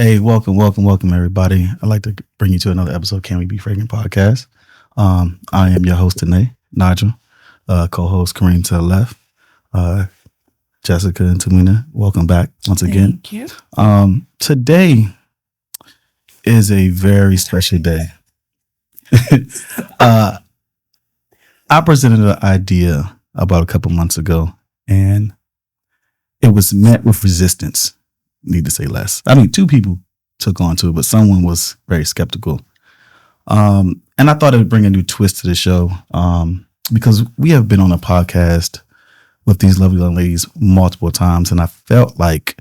Hey, welcome, everybody. I'd like to bring you to another episode of Can We Be Fragrant podcast. I am your host today, Nigel, co-host Kareem to the left, Jessica and Tamina. Welcome back once again. Thank you. Today is a very special day. uh, I presented an idea about a couple months ago, and it was met with resistance. Need to say less. I mean, two people took on to it, but someone was very skeptical. And I thought it would bring a new twist to the show because we have been on a podcast with these lovely young ladies multiple times, and I felt like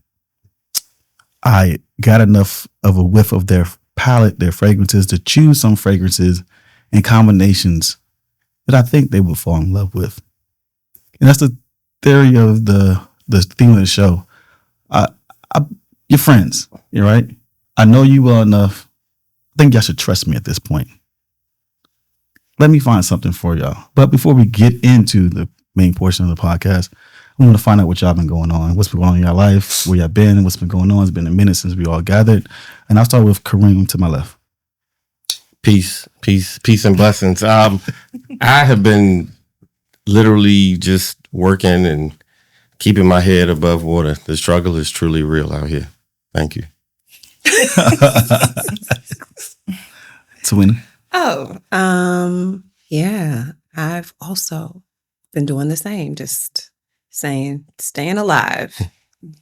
I got enough of a whiff of their palette, their fragrances, to choose some fragrances and combinations that I think they would fall in love with. And that's the theory of the theme of the show. You're friends, you're right. I know you well enough. I think y'all should trust me at this point. Let me find something for y'all. But before we get into the main portion of the podcast, I want to find out what y'all been going on. What's been going on in your life, where y'all been, what's been going on. It's been a minute since we all gathered. And I'll start with Kareem to my left. Peace and blessings. I have been literally just working and keeping my head above water. The struggle is truly real out here. Thank you. Tamina. Yeah, I've also been doing the same, just staying alive,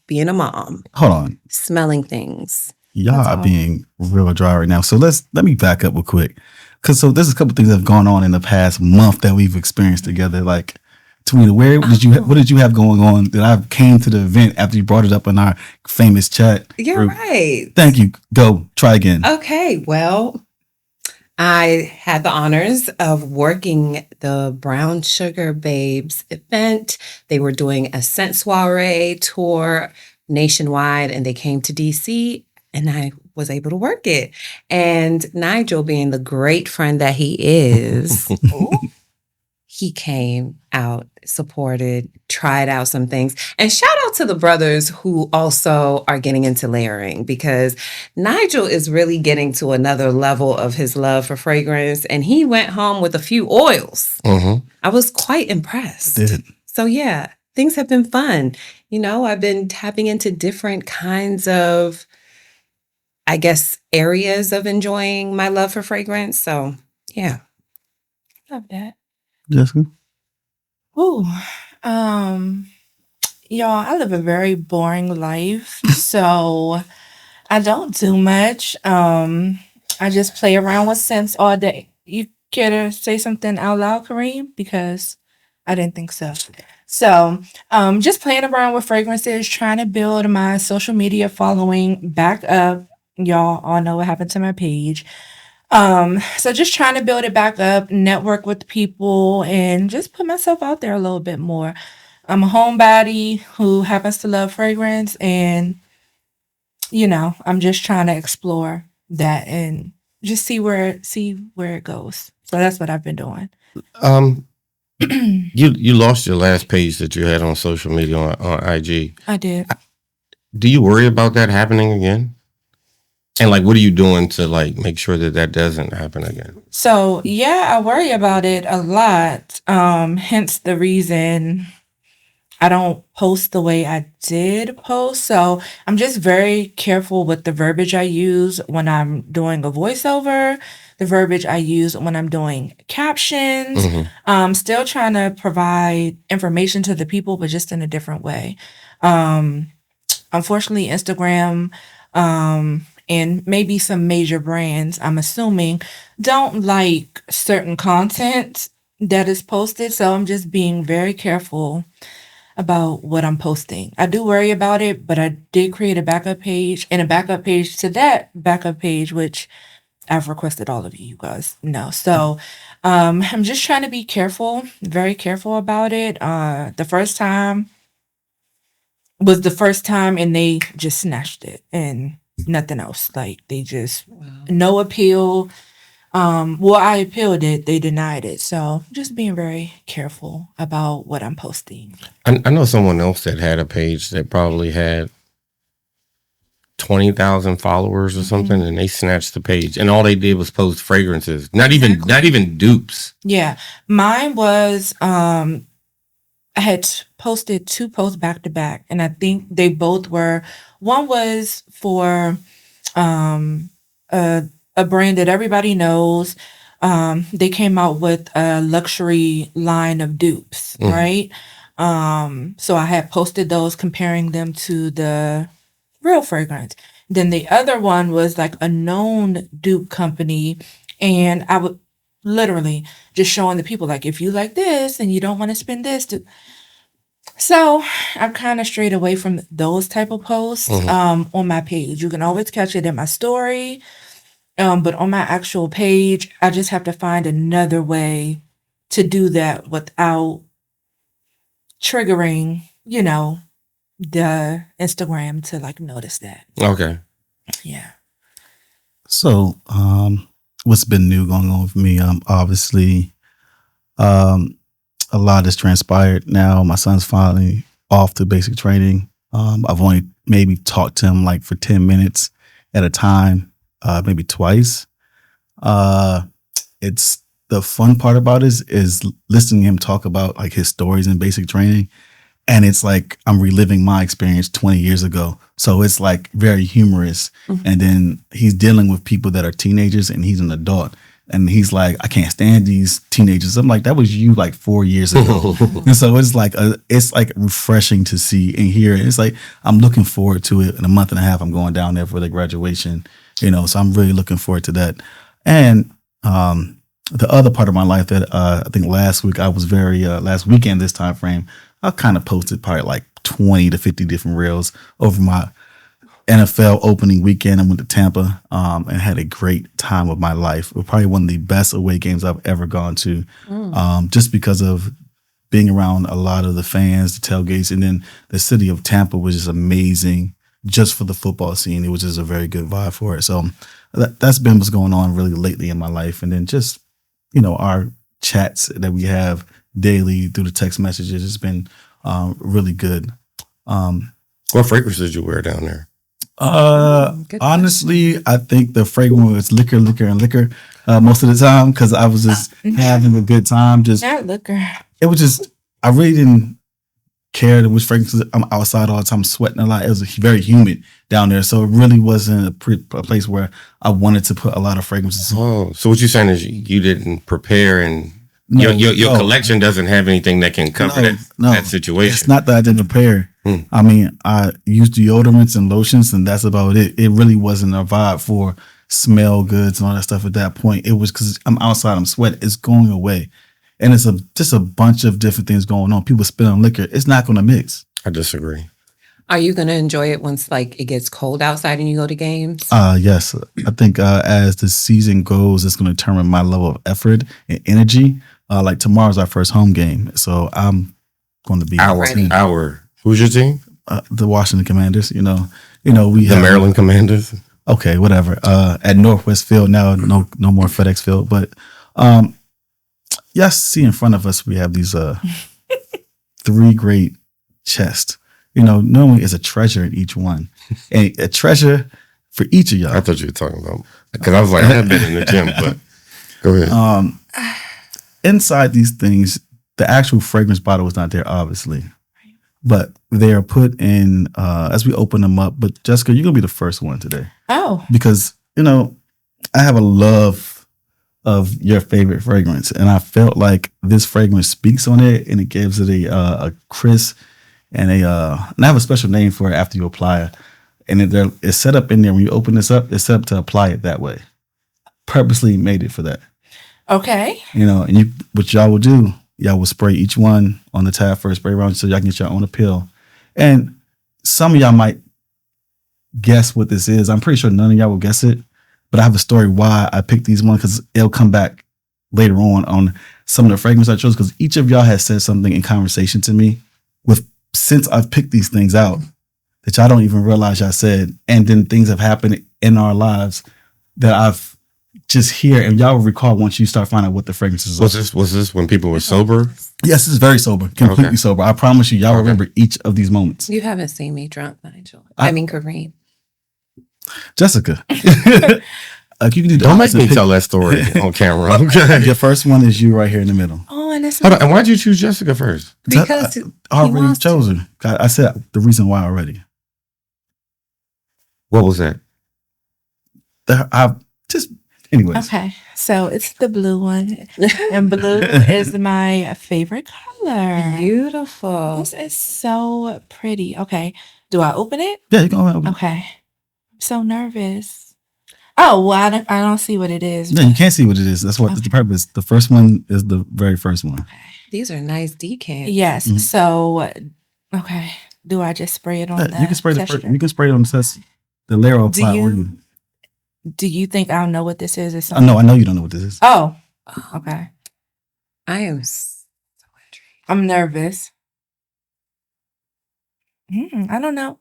being a mom, Hold on. smelling things. Y'all That's are all. being real dry right now. So let me back up real quick. Cause there's a couple things that have gone on in the past month that we've experienced together. Like, Tamina, what did you have going on that I came to the event after you brought it up in our famous chat You're group? right. Thank you. Go. Try again. Okay, well, I had the honors of working the Brown Sugar Babes event. They were doing a scent soiree tour nationwide, and they came to DC, and I was able to work it. And Nigel, being the great friend that he is, he came out, supported, tried out some things. And shout out to the brothers who also are getting into layering, because Nigel is really getting to another level of his love for fragrance. And he went home with a few oils. Mm-hmm. I was quite impressed. Did. So yeah, things have been fun. You know, I've been tapping into different kinds of, I guess, areas of enjoying my love for fragrance. So yeah. Love that. Jessica? Ooh. Y'all, I live a very boring life. So I don't do much. I just play around with scents all day. You care to say something out loud, Kareem? Because I didn't think so. So just playing around with fragrances, trying to build my social media following back up. Y'all all know what happened to my page. So just trying to build it back up, network with people, and just put myself out there a little bit more. I'm a homebody who happens to love fragrance, and I'm just trying to explore that and just see where it goes. So that's what I've been doing. You lost your last page that you had on social media on IG. I did. Do you worry about that happening again? And what are you doing to make sure that doesn't happen again? So yeah, I worry about it a lot. Hence the reason I don't post the way I did post. So I'm just very careful with the verbiage I use when I'm doing a voiceover, the verbiage I use when I'm doing captions. Mm-hmm. Still trying to provide information to the people, but just in a different way. Unfortunately, Instagram, and maybe some major brands, I'm assuming, don't like certain content that is posted. So I'm just being very careful about what I'm posting. I do worry about it, but I did create a backup page and a backup page to that backup page, which I've requested all of you guys know. So I'm just trying to be careful, very careful about it. The first time was the first time, and they just snatched it and nothing else. They just no appeal. I appealed it. They denied it. So just being very careful about what I'm posting. I know someone else that had a page that probably had 20,000 followers or something, and they snatched the page, and all they did was post fragrances. Not even dupes. Yeah. Mine was I had posted 2 posts back to back, and I think they both were, one was for a brand that everybody knows. They came out with a luxury line of dupes, right? So I had posted those, comparing them to the real fragrance. Then the other one was like a known dupe company, and I would literally just showing the people, like, if you like this and you don't want to spend this. So I've kind of strayed away from those type of posts on my page. You can always catch it in my story, but on my actual page, I just have to find another way to do that without triggering, the Instagram to like notice that. Okay. Yeah. So, what's been new going on with me? Obviously, a lot has transpired now. My son's finally off to basic training. I've only maybe talked to him like for 10 minutes at a time, maybe twice. It's the fun part about it is listening to him talk about like his stories in basic training. And it's like I'm reliving my experience 20 years ago. So it's like very humorous. And then he's dealing with people that are teenagers and he's an adult. And he's like, I can't stand these teenagers. I'm like, that was you like 4 years ago. And so it's like refreshing to see and hear. It's like I'm looking forward to it. In a month and a half, I'm going down there for the graduation. So I'm really looking forward to that. And the other part of my life that I think last weekend this time frame, I kind of posted probably like 20 to 50 different reels over my NFL opening weekend. I went to Tampa and had a great time of my life. It was probably one of the best away games I've ever gone to, just because of being around a lot of the fans, the tailgates, and then the city of Tampa was just amazing just for the football scene. It was just a very good vibe for it. So that's been what's going on really lately in my life. And then just, our chats that we have daily through the text messages has been really good. What fragrance did you wear down there? Honestly, I think the fragrance was liquor, and liquor most of the time because I was just having a good time. Just Not liquor. It was just, I really didn't care which fragrances. I'm outside all the time, sweating a lot. It was very humid down there, so it really wasn't a place where I wanted to put a lot of fragrances. Oh, so what you're saying is you didn't prepare and your collection doesn't have anything that can cover that situation. It's not that I didn't prepare. I mean, I used deodorants and lotions, and that's about it. It really wasn't a vibe for smell goods and all that stuff at that point. It was because I'm outside, I'm sweating. It's going away. And it's just a bunch of different things going on. People spilling liquor. It's not going to mix. I disagree. Are you going to enjoy it once like it gets cold outside and you go to games? Yes. I think as the season goes, it's going to determine my level of effort and energy. Like tomorrow's our first home game. So I'm going to be Who's your team? The Washington Commanders. We have the Maryland Commanders. Okay, whatever. At Northwest Field now, no more FedEx Field, but yes, see in front of us we have these 3 great chests. Normally it's a treasure in each one, and a treasure for each of y'all. I thought you were talking about, because I was like, I haven't been in the gym, but go ahead. Inside these things, the actual fragrance bottle was not there, obviously. But they are put in as we open them up. But Jessica, you're going to be the first one today. Oh. Because, I have a love of your favorite fragrance. And I felt like this fragrance speaks on it, and it gives it a crisp and and I have a special name for it after you apply it. And it's set up in there. When you open this up, it's set up to apply it that way. Purposely made it for that. Okay. And what y'all will do, y'all will spray each one on the tab first, spray around so y'all can get your own appeal. And some of y'all might guess what this is. I'm pretty sure none of y'all will guess it, but I have a story why I picked these ones, because it'll come back later on some of the fragrances I chose, because each of y'all has said something in conversation to me since I've picked these things out that y'all don't even realize y'all said. And then things have happened in our lives that I've just hear, and y'all will recall once you start finding out what the fragrances are. Was this when people were sober? Yes, it's very sober, completely sober. I promise you, y'all remember each of these moments. You haven't seen me drunk, Nigel. Kareem. Jessica. Like you can do the Don't make opposite. me tell that story on camera. Okay. Your first one is you right here in the middle. Oh, and it's Hold on. And why'd you choose Jessica first? Because I already wants chose her. I said the reason why already. What was that? Anyways. okay. So it's the blue one, and blue is my favorite color. beautiful. This is so pretty. Okay, do I open it? Yeah, you can open it. Okay, I'm so nervous. Oh, well, I don't see what it is. Yeah, you can't see what it is. That's what the purpose. The first one is the very first one. These are nice decants. Yes. Mhm. So, okay. Do I just spray it on Yeah, you can spray texture? you can spray it on the test. The layer will Do apply you- on you. Do you think I'll know what this is? Or I something? know you don't know what this is. Oh, okay. I am so intrigued. I'm nervous. I don't know.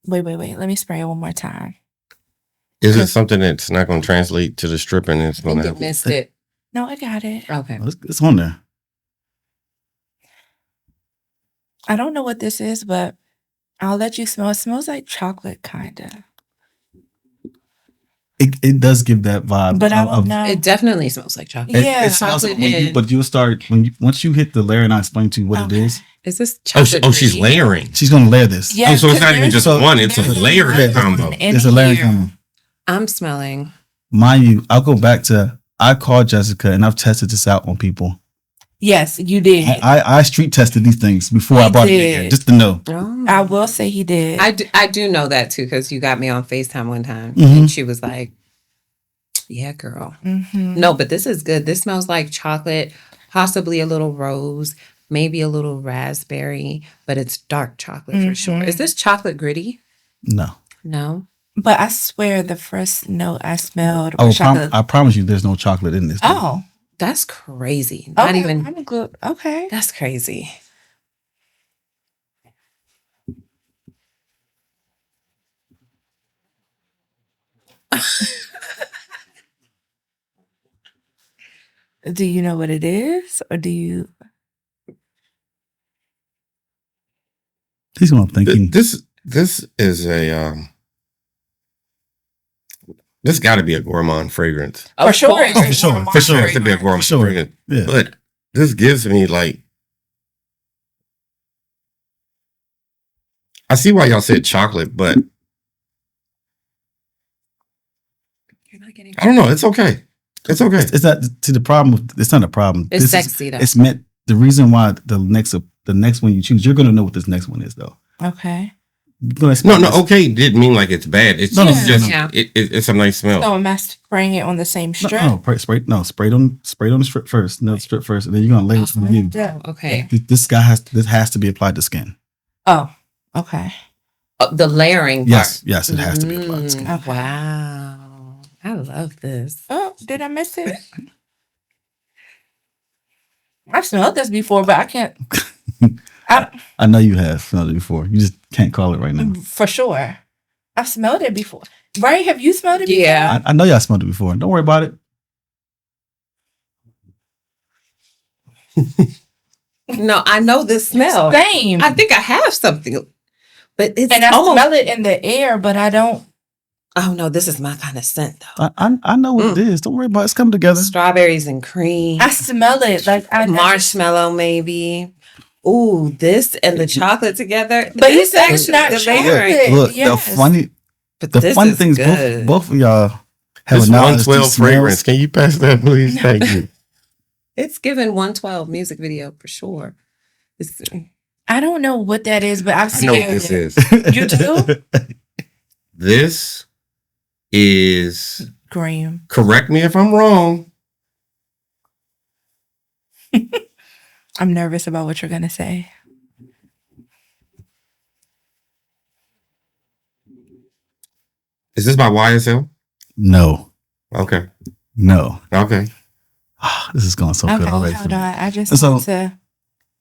Wait. Let me spray it one more time. Is it something that's not going to translate to the strip and it's I going think to you missed it. No, I got it. Okay. It's on there. I don't know what this is, but I'll let you smell. It smells like chocolate, kind of. It does give that vibe. But I of- don't know. It definitely smells like chocolate. Yeah. It smells Chocolate when you, and- but you'll start once you hit the layer and I explain to you what Okay. it is. Is this Oh, chocolate? she's gritty? layering. She's gonna layer this. Yeah, Oh, so it's 'cause not even there's- just So- one. It's a there's layer one combo. in It's a layer here. combo. I'm smelling. Mind you, I'll go back to I called Jessica and I've tested this out on people. Yes, you did. I street tested these things before I He brought it in did. here, just to know. Oh. I will say he did. I do know that too because you got me on FaceTime one time Mhm. and she was like, "Yeah, girl." Mhm. No, but this is good. This smells like chocolate, possibly a little rose, maybe a little raspberry, but it's dark chocolate for sure. Is this chocolate gritty? No. No. But I swear the first note I smelled I, will was chocolate. I promise you there's no chocolate in this. Oh. That's crazy. Not Okay, even. I'm good. Okay. That's crazy. Do you know what it is? Or do you He's what I'm thinking. This is a this got to be a gourmand fragrance. For sure. course. Oh, for sure. For sure. It has to be a gourmand Sure. fragrance. Yeah. But this gives me like, I see why y'all said chocolate, but You're not getting. I don't know. It's okay. It's okay. It's not to the problem. It's not a problem. It's This is- sexy though. It's meant the reason why the next one you choose, you're gonna know what this next one is though. Okay. You're gonna No, smell no. this. Okay, didn't mean like it's bad. It's No, no, just yeah. it's a nice smell. So am I spraying it on the same No, strip? no, spray it on the strip first. No, strip first, and then you're gonna lay it on you. Yeah. Okay. This has to be applied to skin. Oh, okay. The layering part. Yes, it has to be applied to skin. Mm, wow. I love this. Oh, did I miss it? I've smelled this before, but I can't. I know you have smelled it before. You just can't call it right now. For sure. I've smelled it before. Right? Have you smelled it before? Yeah. I know y'all smelled it before. Don't worry about it. No, I know this smell. Same. I think I have something, but it's and I almost. smell it in the air, but I don't. Oh no, this is my kind of scent though. I know what it is. Don't worry about it. It's coming together. Strawberries and cream, I smell it like I marshmallow maybe. Ooh, this and the chocolate together. But this you said it's not the chocolate. layering. Look, Yes. But the this funny is thing is good. both of y'all have This a knowledge. 112 these smells- fragrance. Can you pass that, please? Thank you. It's given 112 music video for sure. It's, I don't know what that is, but I've I seen know what it. this is. You do? This is, Graham. correct me if I'm wrong. I'm nervous about what you're gonna say. Is this by YSL? No, Okay. no. Okay. This is going so Okay, good already. hold for on. me. I just So- want to.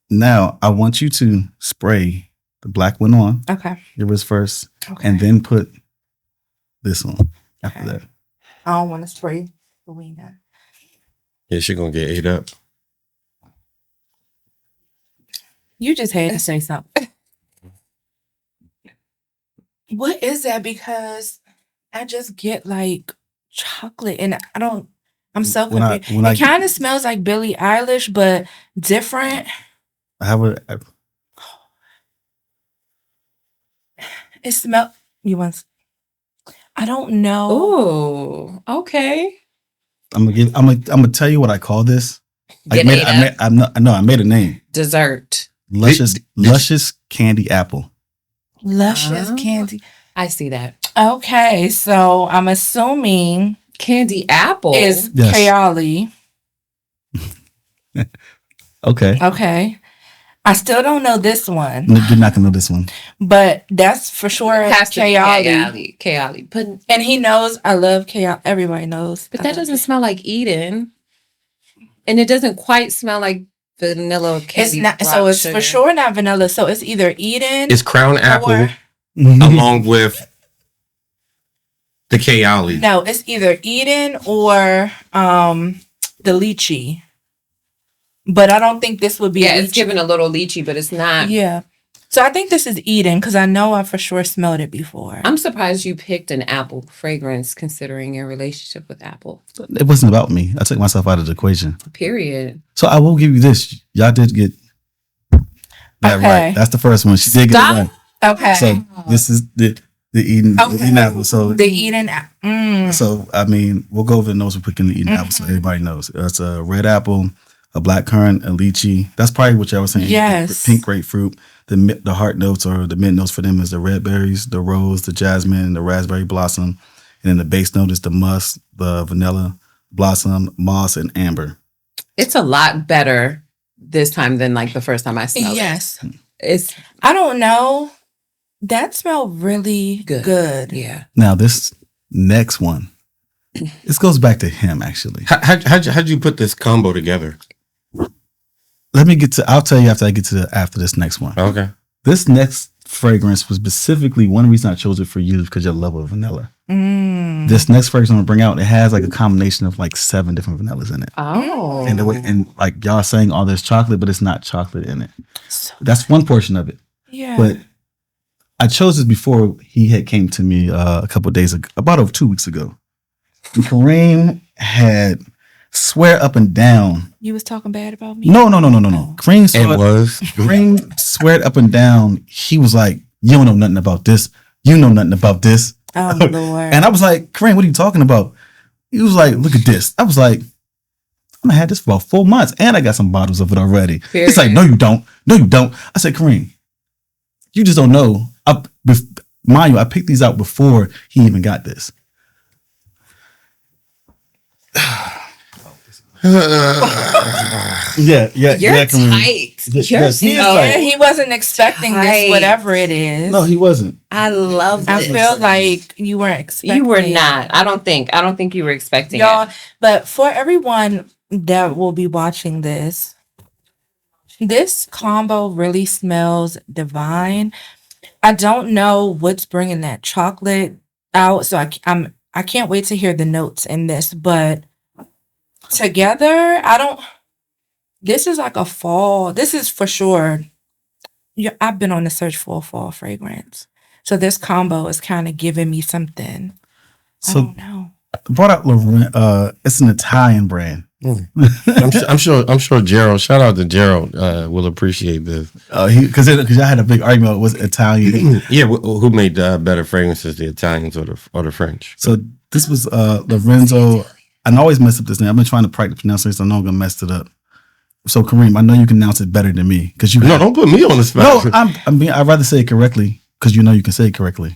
Now I want you to spray the black one on Okay. yours first, Okay. and then put this on after Okay. that. I don't want to spray the wiener. Yeah, she gonna get ate up. You just had to say something. What is that? Because I just get like chocolate, and I'm so When I- confused. when I- It kind of smells like Billie Eilish, but different. I have a. It smell. You want? I don't know. Ooh, okay. I'm gonna tell you what I call this. I Get made, ate I made, up. I'm not, no, I made a name. Dessert. Luscious candy apple. Luscious Oh. candy. I see that. Okay, so I'm assuming Candy apple. is Yes. Kayali. Okay. Okay. I still don't know this one, You're not gonna know this one. but that's for sure has to be Kayali. Kayali. But And he knows I love Kayali. Everybody knows. that doesn't smell like Eden. And it doesn't quite smell like vanilla It's candy. not. rock So it's sugar. for sure not vanilla. So it's either Eden. It's Crown Apple or, along with the Kayali. no, it's either Eden or the lychee. But I don't think this would be. Yeah, a it's lychee. giving a little lychee, but it's not. Yeah. So I think this is Eden because I know I for sure smelled it before. I'm surprised you picked an apple fragrance considering your relationship with apple. It wasn't about me. I took myself out of the equation. Period. So I will give you this. Y'all did get that Okay. right. That's the first one. She did get Stop. it right. Okay. So this is the Eden, Okay. the Eden apple. So The Eden. so I mean, we'll go over the notes we're picking the Eden apple so everybody knows. It's a red apple, a black currant, a lychee. That's probably what y'all was saying. Yes. The pink grapefruit. The heart notes or the mint notes for them is the red berries, the rose, the jasmine, the raspberry blossom. And then the base note is the musk, the vanilla blossom, moss, and amber. It's a lot better this time than like the first time I smelled Yes. it. It's I don't know. That smelled really good. yeah. Now this next one, this goes back to him actually. How'd you put this combo together? Let me get to. I'll tell you after I get to after this next one. Okay. This next fragrance was specifically one reason I chose it for you because your love of vanilla. This next fragrance I'm gonna bring out, it has like a combination of like 7 different vanillas in it. Oh. And the way, and like y'all saying all this chocolate, but it's not chocolate in it. That's one portion of it. Yeah. But I chose this before he had came to me a couple of days ago, about 2 weeks ago. And Kareem had swear up and down. You was talking bad about me? No. Kareem It was. Kareem swear up and down. He was like, "You don't know nothing about this. You know nothing about this." Oh, Lord. And I was like, "Kareem, what are you talking about?" He was like, "Look at this." I was like, "I'm gonna have this for about 4 months, and I got some bottles of it already." Period. He's like, "No, you don't. No, you don't." I said, "Kareem, you just don't know." Mind you, I picked these out before he even got this. Yeah, You're Kareem. tight. Yes, You're yes, he is so tight. Yeah, he wasn't expecting Tight. this, whatever it is. No, he wasn't. I love I this. feel like you weren't expecting You were it. not. I don't think you were expecting Y'all, it. but for everyone that will be watching this combo really smells divine. I don't know what's bringing that chocolate out, so I can't wait to hear the notes in this. But together, this is like a fall. This is for sure. I've been on the search for a fall fragrance, so this combo is kind of giving me something. I So don't know. brought out Lorenzo. It's an Italian brand. I'm sure Gerald. Shout out to Gerald. Will appreciate this. Because I had a big argument. Was Italian? Yeah, who made better fragrances, the Italians or the French? So this was Lorenzo. I always mess up this name. I've been trying to practice pronunciation. I know I'm gonna mess it up. So Kareem, I know you can pronounce it better than me because you. No, don't put me on the spot. No, I'd rather say it correctly because you know you can say it correctly.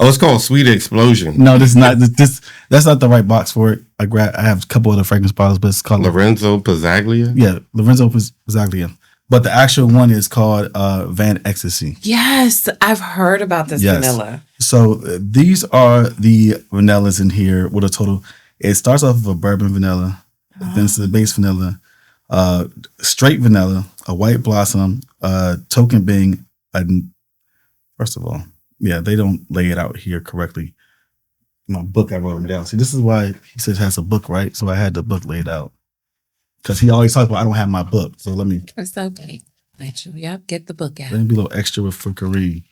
Oh, it's called Sweet Explosion. No, this is not. That's not the right box for it. I have a couple other fragrance bottles, but it's called Lorenzo Pazzaglia. Yeah, Lorenzo Pazzaglia. But the actual one is called Van Ecstasy. Yes, I've heard about this Yes. vanilla. So these are the vanillas in here with a total. It starts off with a bourbon vanilla, then it's the base vanilla, straight vanilla, a white blossom, token being first of all, yeah, they don't lay it out here correctly. In my book, I wrote them down. See, this is why he says has a book, right? So I had the book laid out. Because he always talks about, I don't have my book. So let me It's okay. Actually, yep. Get the book out. be a little extra for Kareem.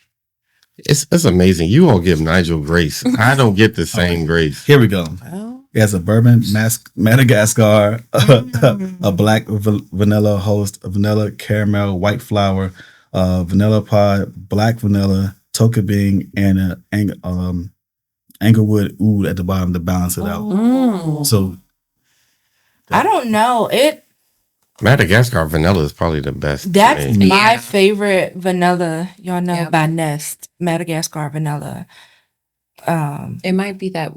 It's amazing. You all give Nigel grace. I don't get the same grace. Here we go. Oh, It has a bourbon, Madagascar, a black vanilla host, a vanilla caramel, white flower, vanilla pod, black vanilla, toka bean, and Anglewood oud at the bottom to balance it out. Mm. So I don't know. Madagascar vanilla is probably the best. to That's me. my Yeah. favorite vanilla, y'all know, Yep. by Nest. Madagascar vanilla. It might be that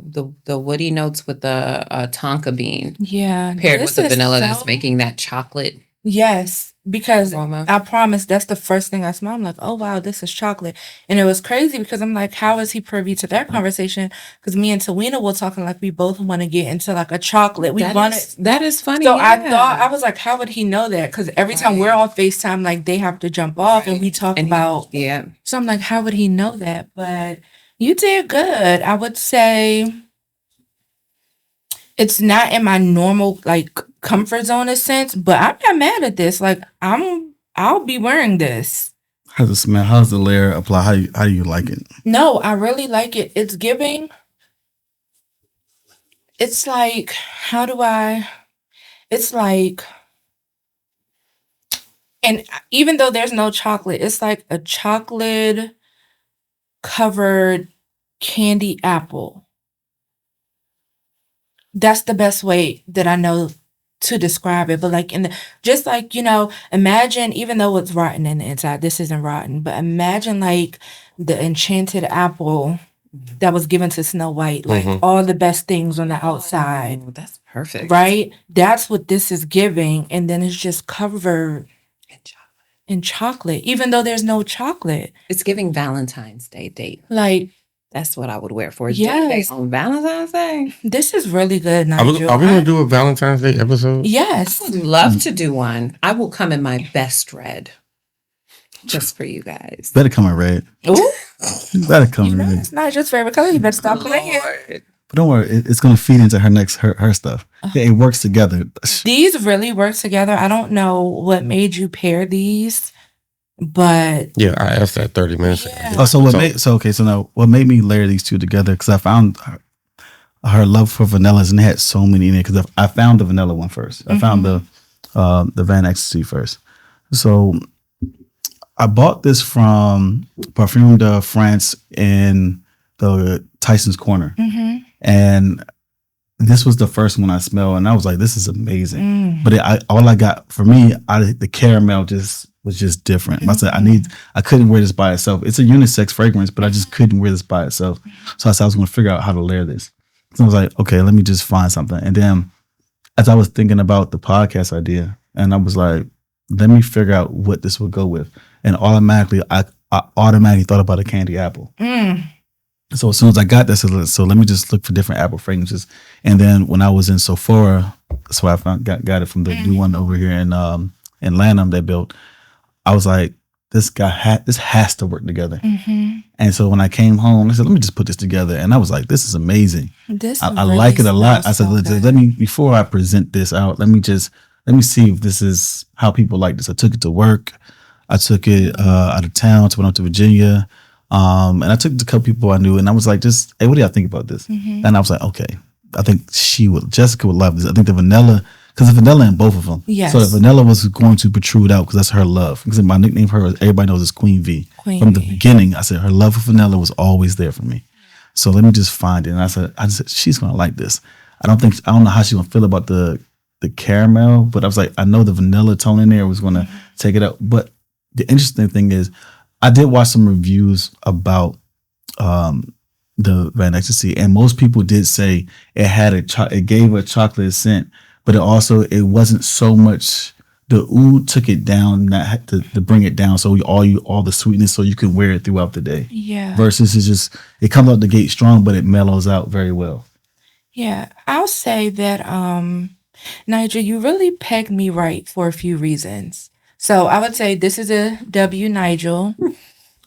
the woody notes with the tonka bean Yeah. paired this with the is vanilla that's so- making that chocolate Yes, because aroma. I promise that's the first thing I smell. I'm like, oh wow, this is chocolate. And it was crazy because I'm like, how is he privy to that conversation? Because me and Tawina were talking like we both want to get into like a chocolate. We wanted. That is funny. So I yeah. thought, I was like, how would he know that? Because every time we're on FaceTime, like they have to jump off and we talk And he- about. yeah. So I'm like, how would he know that? But you did good. I would say it's not in my normal like comfort zone in a sense, but I'm not mad at this. Like I'll be wearing this. how's it smell? How's the layer apply? How do you like it? No, I really like it. It's giving. It's like, it's like, and even though there's no chocolate, it's like a chocolate covered candy apple. That's the best way that I know to describe it. But like just like, imagine, even though it's rotten in the inside, this isn't rotten, but imagine like the enchanted apple that was given to Snow White, like Mhm. all the best things on the outside, Oh, that's perfect. right? That's what this is giving. And then it's just covered And chocolate. in chocolate, even though there's no chocolate. It's giving Valentine's Day date. Like, That's what I would wear for a Yes. date on Valentine's Day. this is really good, Are we Nigel. going to do a Valentine's Day episode? Yes. I would love to do one. I will come in my best red just for you guys. Better come in red. Ooh, Better come in red. it's not just favorite color. You better stop playing. Lord. But don't worry, it's gonna feed into her stuff. Yeah, it works together. These really work together. I don't know what made you pair these, but Yeah, I asked that 30 minutes ago. Yeah. Oh, so now what made me layer these two together? Because I found her love for vanillas, and they had so many in it. Because I found the vanilla one first. I found the Van Ecstasy first. So I bought this from Parfum de France in the Tyson's Corner, and this was the first one I smelled, and I was like, "This is amazing." But all I got for me, the caramel was just different. I said, I couldn't wear this by itself. It's a unisex fragrance, but I just couldn't wear this by itself. So I said I was going to figure out how to layer this. So I was like, okay, let me just find something. And then as I was thinking about the podcast idea, and I was like, let me figure out what this would go with. And automatically, I automatically thought about a candy apple. So as soon as I got this, so let me just look for different apple fragrances. And then when I was in Sephora, so I got it from the new one over here in Lanham they built. I was like, this has to work together. And so when I came home, I said, let me just put this together. And I was like, this is amazing. I like it a lot. I said, let me, before I present this out, let me see if this is how people like this. I took it to work. I took it out of town, went up to Virginia. And I took it to a couple people I knew, and I was like, hey, what do y'all think about this? And I was like, okay, I think Jessica would love this. I think the vanilla, because the vanilla in both of them. Yes. So the vanilla was going to protrude out because that's her love. Because my nickname for her, everybody knows, is Queen V. From the beginning, I said her love for vanilla was always there for me. So let me just find it. And I said, she's gonna like this. I don't know how she's gonna feel about the caramel, but I was like, I know the vanilla tone in there was gonna take it out. But the interesting thing is, I did watch some reviews about the Van Ecstasy, and most people did say it had it gave a chocolate scent, but it wasn't so much. The oud took it down, to bring it down, so all the sweetness, so you can wear it throughout the day. Yeah. Versus it comes out the gate strong, but it mellows out very well. Yeah. I'll say that, Nigel, you really pegged me right for a few reasons. So I would say this is a W, Nigel.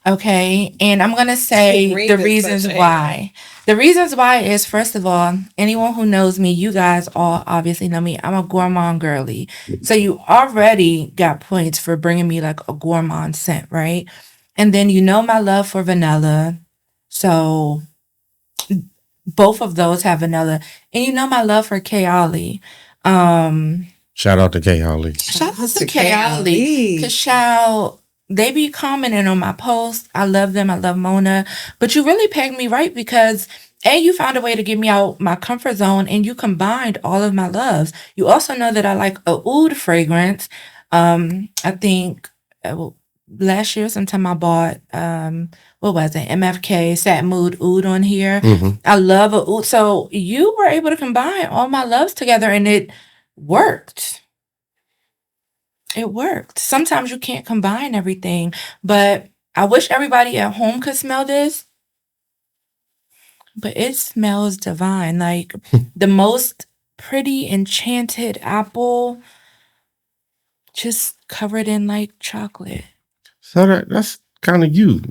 Okay. And I'm going to say the reasons why. The reasons why is, first of all, anyone who knows me, you guys all obviously know me. I'm a gourmand girly. So you already got points for bringing me like a gourmand scent, right? And then you know my love for vanilla. So both of those have vanilla. And you know my love for Kayali. Shout out to Kay Holly. Shout out to Kayali. Because child, they be commenting on my posts. I love them. I love Mona. But you really pegged me right because you found a way to get me out my comfort zone and you combined all of my loves. You also know that I like a oud fragrance. I think last year sometime I bought what was it? MFK Satin Mood Oud on here. Mm-hmm. I love a oud. So you were able to combine all my loves together and it worked. It worked. Sometimes you can't combine everything, but I wish everybody at home could smell this. But it smells divine. Like the most pretty enchanted apple just covered in like chocolate. So that's kind of you.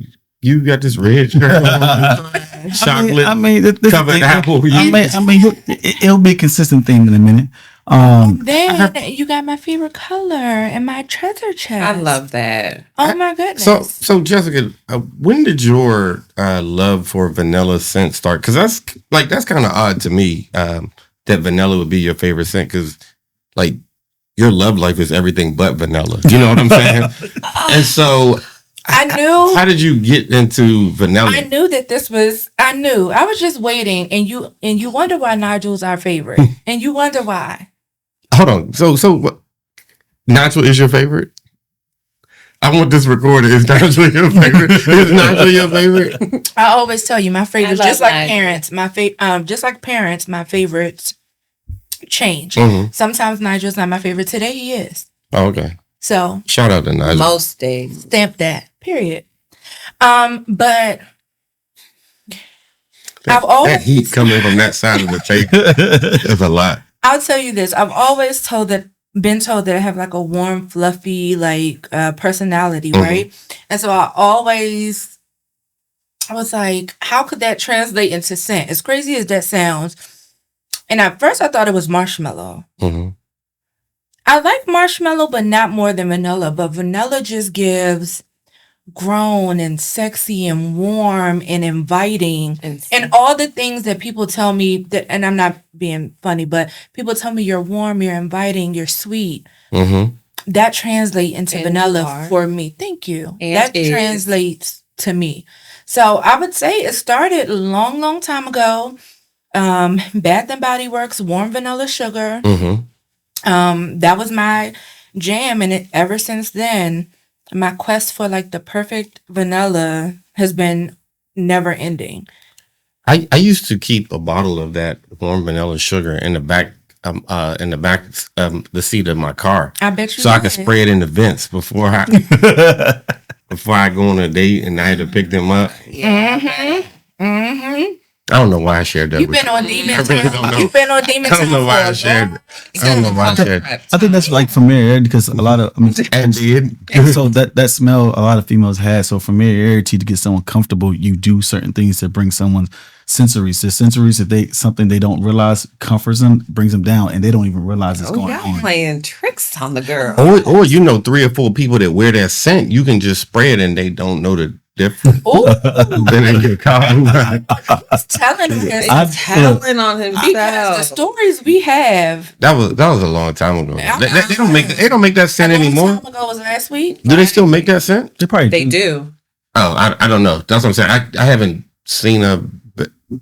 You got this red shirt on, chocolate covered apple. It'll be a consistent theme in a minute. Then you got my favorite color and my treasure chest. I love that. Oh my goodness. So Jessica, when did your love for vanilla scent start? Because that's kind of odd to me that vanilla would be your favorite scent. Because like your love life is everything but vanilla. You know what I'm saying? And so I knew. How did you get into vanilla? I knew that this was. I knew. I was just waiting, and you wonder why Nigel's our favorite, and you wonder why. Hold on. So what, Nigel is your favorite? I want this recorded. Is Nigel your favorite? Is Nigel your favorite? I always tell you my favorites, just like parents. Just like parents, my favorites change. Mm-hmm. Sometimes Nigel's not my favorite. Today he is. Oh, okay. So shout out to Nigel. Most days. Stamp that. Period. But I've always that heat coming from that side of the table is a lot. I'll tell you this. I've always been told that I have like a warm, fluffy, like personality, right? And so I was like, how could that translate into scent? As crazy as that sounds. And at first I thought it was marshmallow. Mm-hmm. I like marshmallow, but not more than vanilla. But vanilla just gives grown and sexy and warm and inviting and all the things that people tell me that, and I'm not being funny, but people tell me you're warm, you're inviting, you're sweet. Mm-hmm. That translates into vanilla for me. Thank you. And that translates to me. So I would say it started a long, long time ago. Bath and Body Works warm vanilla sugar. Mm-hmm. That was my jam, and ever since then, my quest for like the perfect vanilla has been never ending. I used to keep a bottle of that warm vanilla sugar in the back the seat of my car. I bet you so I could spray it in the vents before I go on a date and I had to pick them up. I don't know why I shared that. You've been on demons. You've been on demons. I don't know why I shared. I think that's like familiarity because a lot of so that smell a lot of females have. So familiarity to get someone comfortable, you do certain things to bring someone's sensories. The sensories, if something they don't realize comforts them, brings them down, and they don't even realize it's going on. Playing tricks on the girl. Or 3 or 4 people that wear that scent, you can just spray it and they don't know the difference. Then in your car. Telling on himself. Because the stories we have. That was a long time ago. They don't make that scent anymore. A long time ago was last week. Do they still make that scent? They do. Oh, I don't know. That's what I'm saying. I haven't seen a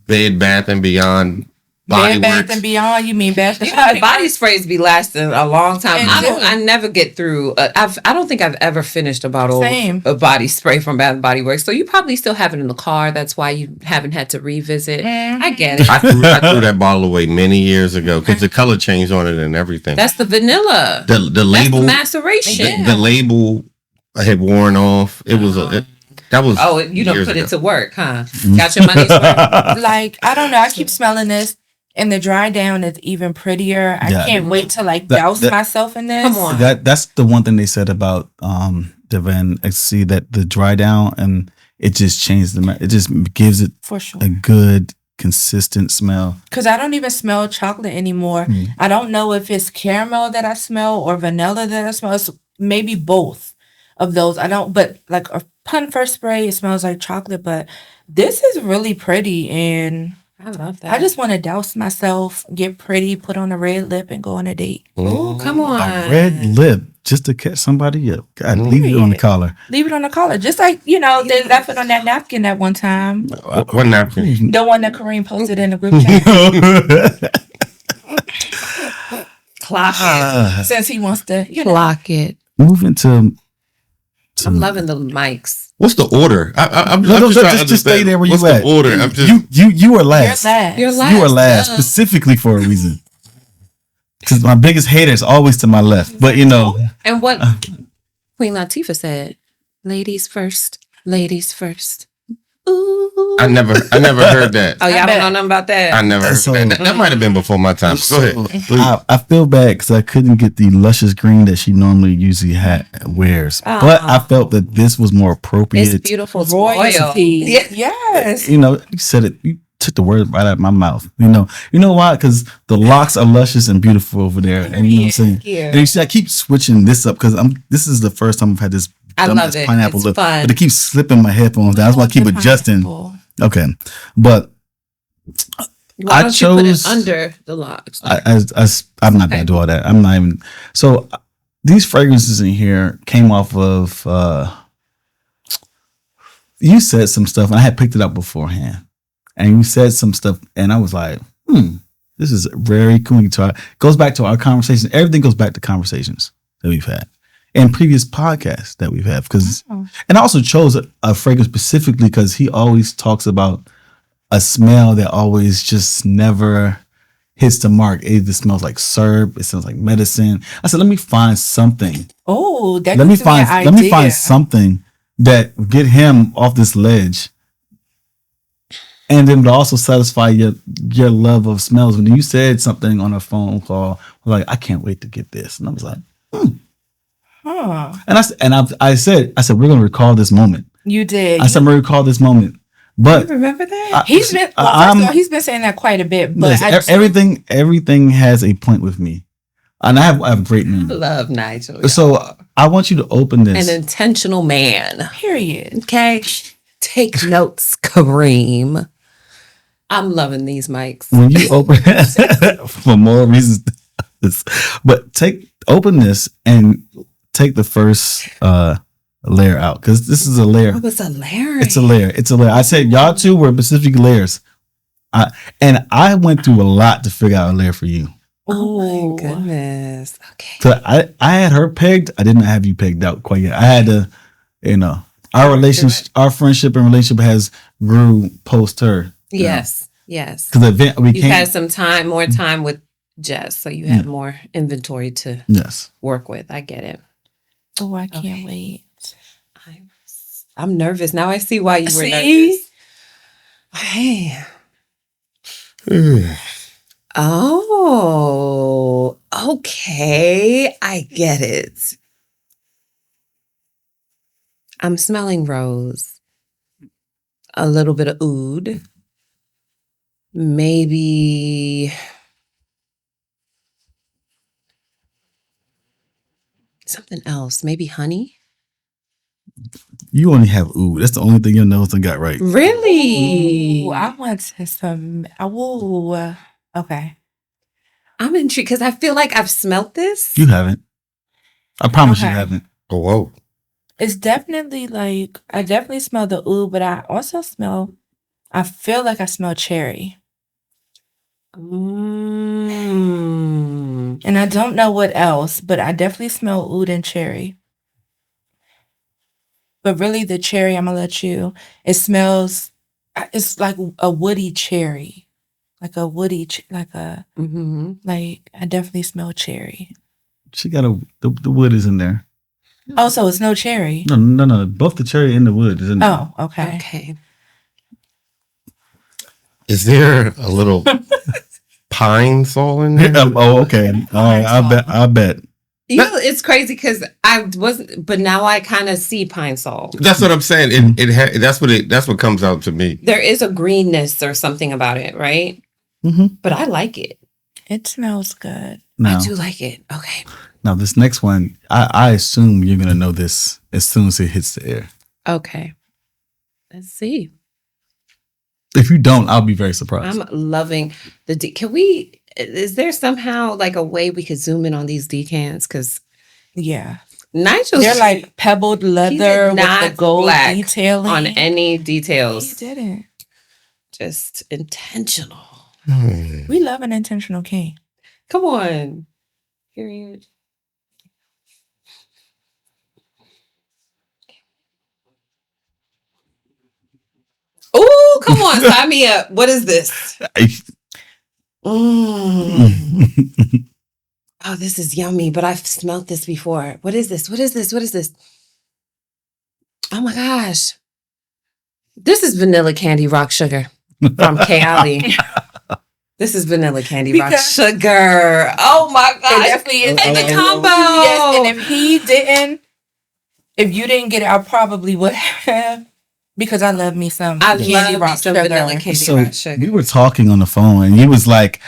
Bed Bath and Beyond Body Bath Works. and Beyond. You mean Bath and Body? Body sprays be lasting a long time. I never get through. I don't think I've ever finished a bottle of body spray from Bath and Body Works. So you probably still have it in the car. That's why you haven't had to revisit. I get it. I threw that bottle away many years ago because the color changed on it and everything. That's the vanilla. The label, that's the maceration. The label had worn off. It was that was. Oh, you don't put it to work, huh? Got your money's worth. Like I don't know. I keep smelling this. And the dry down is even prettier. I can't wait to douse myself in this. Come on. That's the one thing they said about the Van Ecstasy, that the dry down and it just changed it just gives it for sure a good consistent smell. Because I don't even smell chocolate anymore. I don't know if it's caramel that I smell or vanilla that I smell. It's maybe both of those. I don't, but like upon first spray, it smells like chocolate, but this is really pretty, and I love that. I just want to douse myself, get pretty, put on a red lip, and go on a date. Oh, come on. A red lip just to catch somebody up. God, leave it on the collar. Leave it on the collar, just like they left it on that napkin that one time. What napkin? The one that Kareem posted in the group chat. Clock it. Since he wants to, Clock it. Moving to I'm loving the mics. What's the order? I'm No, just trying to just stay understand. there where you What's at. the order? I'm just You were last. You're last. You were last specifically for a reason. Because my biggest hater is always to my left. But And what Queen Latifah said, ladies first, ladies first. Ooh. I never heard that. Oh, y'all don't know nothing about that? I never heard that. That might have been before my time. Go ahead. I feel bad because I couldn't get the luscious green that she normally usually wears. But I felt that this was more appropriate. It's beautiful. It's royalty. royal. Yes. You said it. You took the word right out of my mouth. You know why? Because the locks are luscious and beautiful over there. And you know what I'm saying? Yeah. And you see, I keep switching this up because this is the first time I've had this. I love it. Pineapple It's lip, fun. but it keeps slipping my headphones down. That's why I keep adjusting. Okay, but Why don't you put it chose- under the locks? I'm not gonna do all that. I'm not even. So these fragrances in here came off of. You said some stuff, and I had picked it up beforehand, and you said some stuff, and I was like, this is very cool. Goes back to our conversation. Everything goes back to conversations that we've had and previous podcasts that we've had. And I also chose a fragrance specifically because he always talks about a smell that always just never hits the mark. It either smells like syrup, it smells like medicine. I said, let me find something. Oh, that Let me gives me an find idea. something that get him off this ledge. And then to also satisfy your love of smells. When you said something on a phone call, like, I can't wait to get this. And I was like, Huh. And I said, we're gonna recall this moment. You did. I said, we're gonna recall this moment. But Remember that? He's been he's been saying that quite a bit, but listen, everything has a point with me, and I have great I memory. love Nigel. So I want you to open this. An intentional man. period. Okay. Take notes, Kareem. I'm loving these mics. When you open for more reasons, but open this and take the first layer out because this is a layer. Oh, it's a layer. It's a layer. It's a layer. I said y'all two were Pacific layers, and I went through a lot to figure out a layer for you. Oh my goodness. Okay. So I had her pegged. I didn't have you pegged out quite yet. I had to, our relationship, our friendship and relationship has grew post her. Yes. Yes. Because the event You had some more time with Jess, so you had more inventory to work with. I get it. Oh, I can't wait. I'm nervous. Now I see why you were See? nervous. Hey. Oh, okay. I get it. I'm smelling rose. A little bit of oud. Maybe something else. Maybe honey. You only have oud. That's the only thing your nose done got right. Really? Ooh, I want to some. Okay. I'm intrigued because I feel like I've smelt this. You haven't. I promise you Okay. haven't. Oh, whoa. It's definitely I definitely smell the oud, but I also I feel like I smell cherry. Mm. And I don't know what else, but I definitely smell oud and cherry. But really the cherry, I'm going to let you, it's like a woody cherry. Like a woody, I definitely smell cherry. She got the wood is in there. Oh, so it's no cherry? No. Both the cherry and the wood is in there. Oh, okay. Okay. Is there a little pine sol in there? Oh, okay. All right. I bet. You know, it's crazy because I wasn't, but now I kind of see pine sol. That's what I'm saying. That's what comes out to me. There is a greenness or something about it, right? Mm-hmm. But I like it. It smells good. Now, I do like it. Okay. Now this next one, I assume you're gonna know this as soon as it hits the air. Okay. Let's see. If you don't, I'll be very surprised. I'm loving the. Can we? Is there somehow like a way we could zoom in on these decants? Because Yeah. Nigel's They're like pebbled leather with not the gold black detailing. on any He details. didn't. Just intentional. We love an intentional king. Come on. Period. Oh, come on, sign me up. What is this? Mm. Oh, this is yummy, but I've smelled this before. What is this? What is this? What is this? Oh my gosh. This is vanilla candy rock sugar from Cali. This is vanilla candy rock Because- sugar. Oh my It gosh. definitely is. And the And- combo. Yes, and if you didn't get it, I probably would have. Because I love me some I candy love rock some sugar. vanilla candy So rock sugar. we were talking on the phone, and he was like,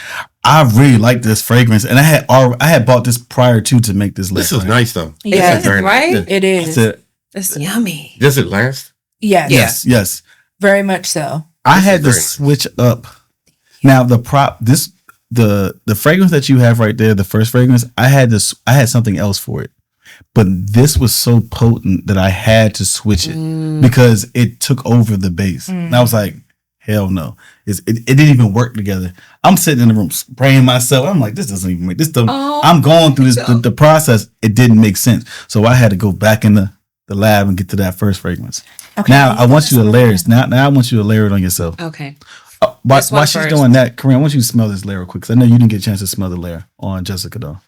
"I really like this fragrance," and I had bought this prior to make this list. This is right? nice though. Yeah, This is very nice. right? Yeah. it I is. said, It's yummy. Does it last? Yes, yes. very much so. I This had is to very nice. switch up. Now the fragrance that you have right there, the first fragrance, I had something else for it, but this was so potent that I had to switch it because it took over the base. And I was like, hell no, it didn't even work together. I'm sitting in the room spraying myself. I'm like, this doesn't even make this. I'm going through this the process. It didn't make sense, so I had to go back in the lab and get to that first fragrance. Okay, Now I want you to layer it. Now I want you to layer it on yourself. Okay. While This one she's first. doing that, Corinne, I want you to smell this layer real quick. 'Cause I know you didn't get a chance to smell the layer on Jessica though.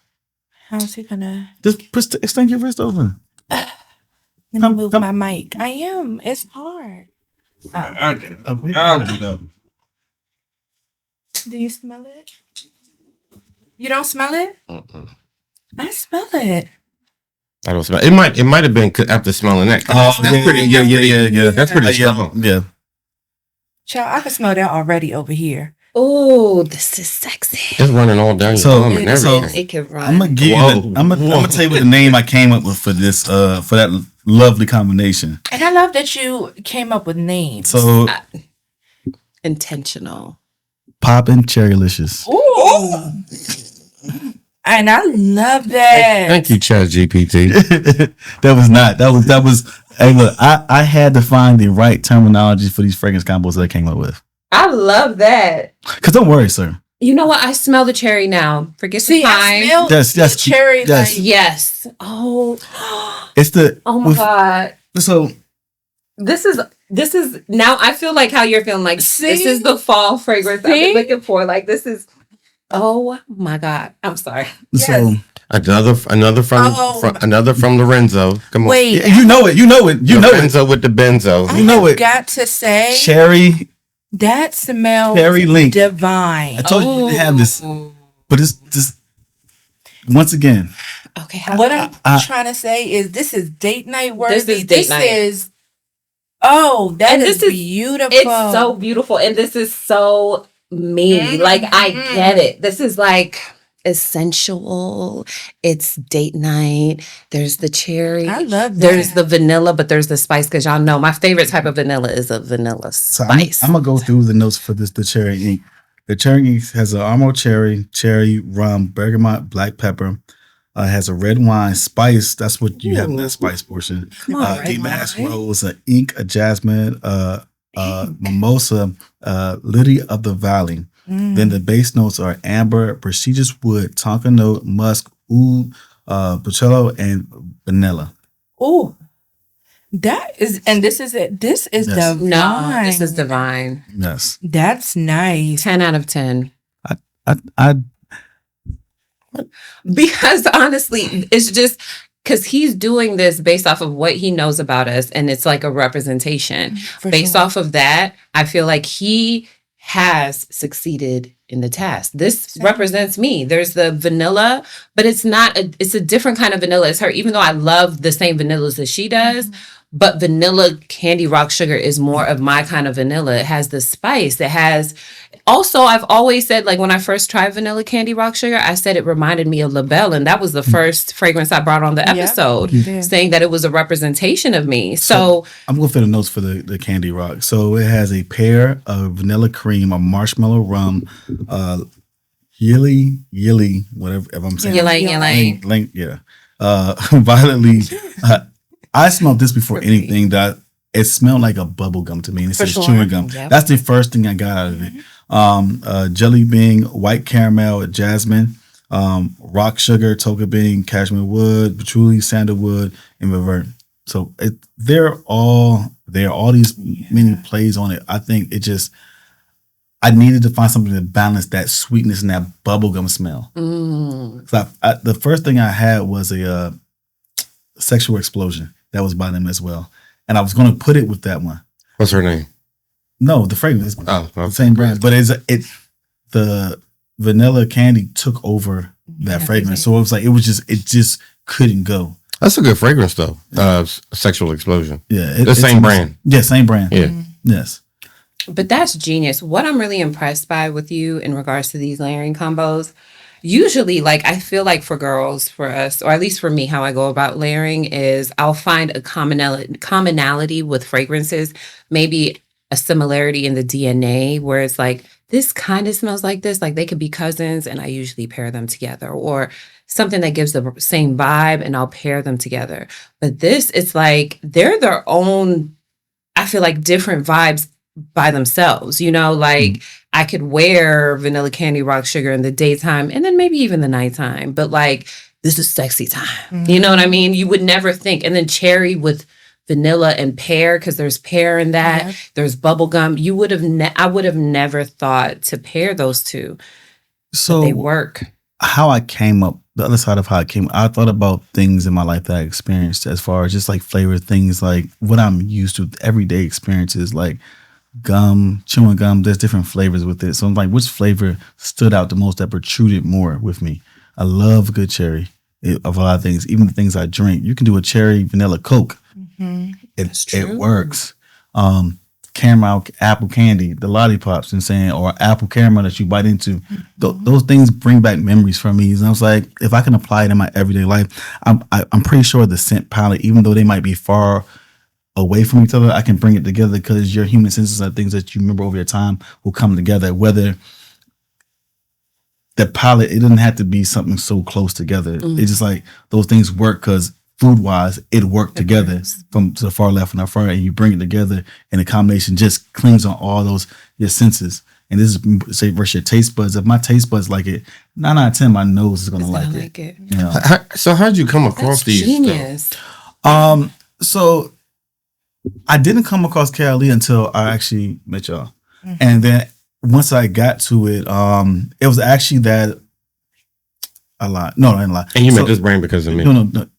How's he gonna? Just extend your wrist open. Let me Come- move come- my mic. I am. It's hard. Do you smell it? You don't smell it? I smell it. I don't smell. It might have been after smelling that. Oh, That's pretty. Yeah. That's pretty strong. Yeah. Child, I can smell that already over here. Oh, this is sexy. It's running all down your So- arm and so- everything. It can run. I'm gonna give you. Whoa. I'm gonna tell you what the name I came up with for this. For that lovely combination. And I love that you came up with names. So Intentional. poppin' cherrylicious. Ooh. And I love that. Thank you, ChatGPT. That was. Hey, look, I had to find the right terminology for these fragrance combos that I came up with. I love that. Cause don't worry, sir. You know what? I smell the cherry now. Forget See, the I pine. smell Yes, the yes, cherry. yes. Like, Yes. Oh. It's the. Oh my God. So This is now I feel like how you're feeling. Like See? this is the fall fragrance I've See? been looking for. Like this is. Oh my God. I'm sorry. so. Another from Oh. another from Lorenzo. Come on, wait, Yeah, you know it. You know it. You know it. Lorenzo with the benzo. I you know have it. got to say Cherry. that smells Cherry link. divine. I told you we didn't have this, but it's just once again. Okay. What I'm trying to say is this is date night worthy. This is date night. is that And is this is- beautiful. It's so beautiful, and this is so me. Like I get it. This is like essential. It's date night. There's the cherry. I love that. There's the vanilla, but there's the spice because y'all know my favorite type of vanilla is a vanilla So spice. I'm gonna go through the notes for the cherry ink. The cherry ink has an almond cherry, rum, bergamot, black pepper. Has a red wine spice. That's what you have in that spice portion. Come on, red Damask wine. rose, an ink, a jasmine, mimosa, lily of the valley. Then the base notes are amber, prestigious wood, tonka note, musk, oud, pacello, and vanilla. Oh, that is, and this is it. This is Yes. divine. No, this is divine. Yes, That's nice. 10 out of 10. I Because honestly, it's just because he's doing this based off of what he knows about us, and it's like a representation. For Based sure. off of that, I feel like he has succeeded in the task. This Same. represents me. There's the vanilla, but it's not it's a different kind of vanilla. It's her, even though I love the same vanillas that she does, But vanilla candy rock sugar is more of my kind of vanilla. It has the spice. It has also, I've always said, like when I first tried vanilla candy rock sugar, I said it reminded me of La Belle. And that was the first fragrance I brought on the episode, saying that it was a representation of me. So I'm going to fill the notes for the candy rock. So it has a pair of vanilla cream, a marshmallow rum, yilly, whatever if I'm saying. Ylang. Yeah. Violetly. I smelled this before anything that it smelled like a bubble gum to me. And it says chewing gum. Yep. That's the first thing I got out of it. Jelly bean, white caramel, jasmine, rock sugar, toka bean, cashmere wood, patchouli, sandalwood, and revert. So they're all there. All these many plays on it. I think I needed to find something to balance that sweetness and that bubblegum smell. So the first thing I had was a sexual explosion that was by them as well. And I was going to put it with that one. What's her name? No, the fragrance. Oh, the same brand. But the vanilla candy took over that fragrance. So it was like, it just couldn't go. That's a good fragrance though. Sexual explosion. Yeah. The same brand. Yeah, same brand. Yeah. Yes. But that's genius. What I'm really impressed by with you in regards to these layering combos, usually, like, I feel like for girls, for us, or at least for me, how I go about layering is I'll find a commonality with fragrances, maybe a similarity in the DNA where it's like, this kind of smells like this, like they could be cousins, and I usually pair them together, or something that gives the same vibe and I'll pair them together. But this, it's like they're their own, I feel like, different vibes by themselves, like I could wear vanilla candy rock sugar in the daytime and then maybe even the nighttime, but like this is sexy time. You know what I mean? You would never think. And then cherry with vanilla and pear, because there's pear in that. Yep. There's bubble gum. You would have I would have never thought to pair those two. So they work. How I came up, the other side of how I came, I thought about things in my life that I experienced as far as just like flavor things, like what I'm used to, everyday experiences, like gum, chewing gum, there's different flavors with it. So I'm like, which flavor stood out the most, that protruded more with me? I love good cherry of a lot of things, even the things I drink. You can do a cherry vanilla Coke. It works. Caramel apple candy, the lollipops, or apple caramel that you bite into. Those things bring back memories for me. And I was like, if I can apply it in my everyday life, I'm pretty sure the scent palette, even though they might be far away from each other, I can bring it together because your human senses are things that you remember over your time will come together. Whether the palette, it doesn't have to be something so close together. It's just like those things work because food wise, it worked together from to the far left and the far right, and you bring it together, and the combination just clings on all those your senses. And this is say versus your taste buds. If my taste buds like it, 9 out of 10, my nose is gonna like it. So how'd you come across these? Genius. So I didn't come across Cali until I actually met y'all. And then once I got to it, it was actually that a lot. No, I didn't lie. And you met this brand because of me.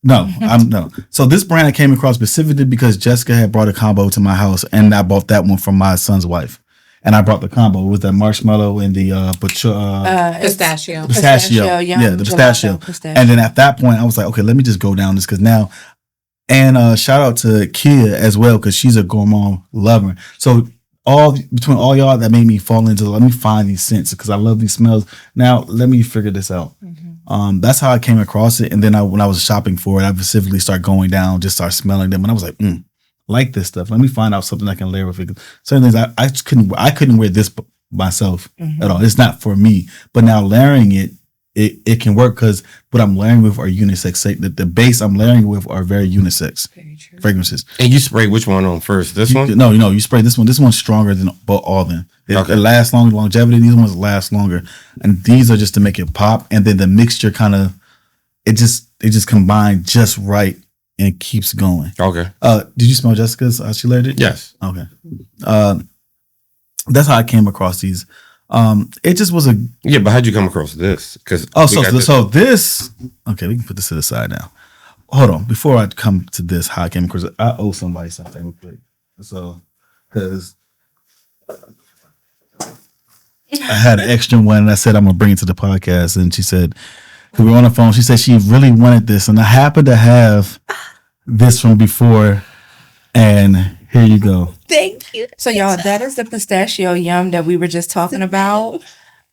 No. So this brand I came across specifically because Jessica had brought a combo to my house, and I bought that one from my son's wife. And I brought the combo with the marshmallow and the pistachio. Pistachio. Yeah, the pistachio. And then at that point, I was like, okay, let me just go down this because now. And shout out to Kia as well, because she's a gourmand lover. So between all y'all, that made me fall into, let me find these scents because I love these smells. Now let me figure this out. That's how I came across it. And then when I was shopping for it, I specifically start going down, just start smelling them, and I was like this stuff. Let me find out something I can layer with it. Certain things I couldn't wear this myself at all. It's not for me. But now layering it can work because what I'm layering with are unisex. The base I'm layering with are very unisex fragrances. And you spray which one on first? This one? No, you spray this one. This one's stronger than all of them. It lasts longer, longevity. These ones last longer. And these are just to make it pop. And then the mixture they just combine just right and it keeps going. Okay. Did you smell Jessica's? She layered it? Yes. Okay. That's how I came across these. It just was but how'd you come across this? So this. Okay, we can put this to the side now. Hold on, before I come to this, how I came across it, I owe somebody something real quick. So, because I had an extra one, and I said I'm gonna bring it to the podcast, and she said, we were on the phone. She said she really wanted this, and I happened to have this from before. And here you go. Thank you. So y'all, that is the pistachio yum that we were just talking about.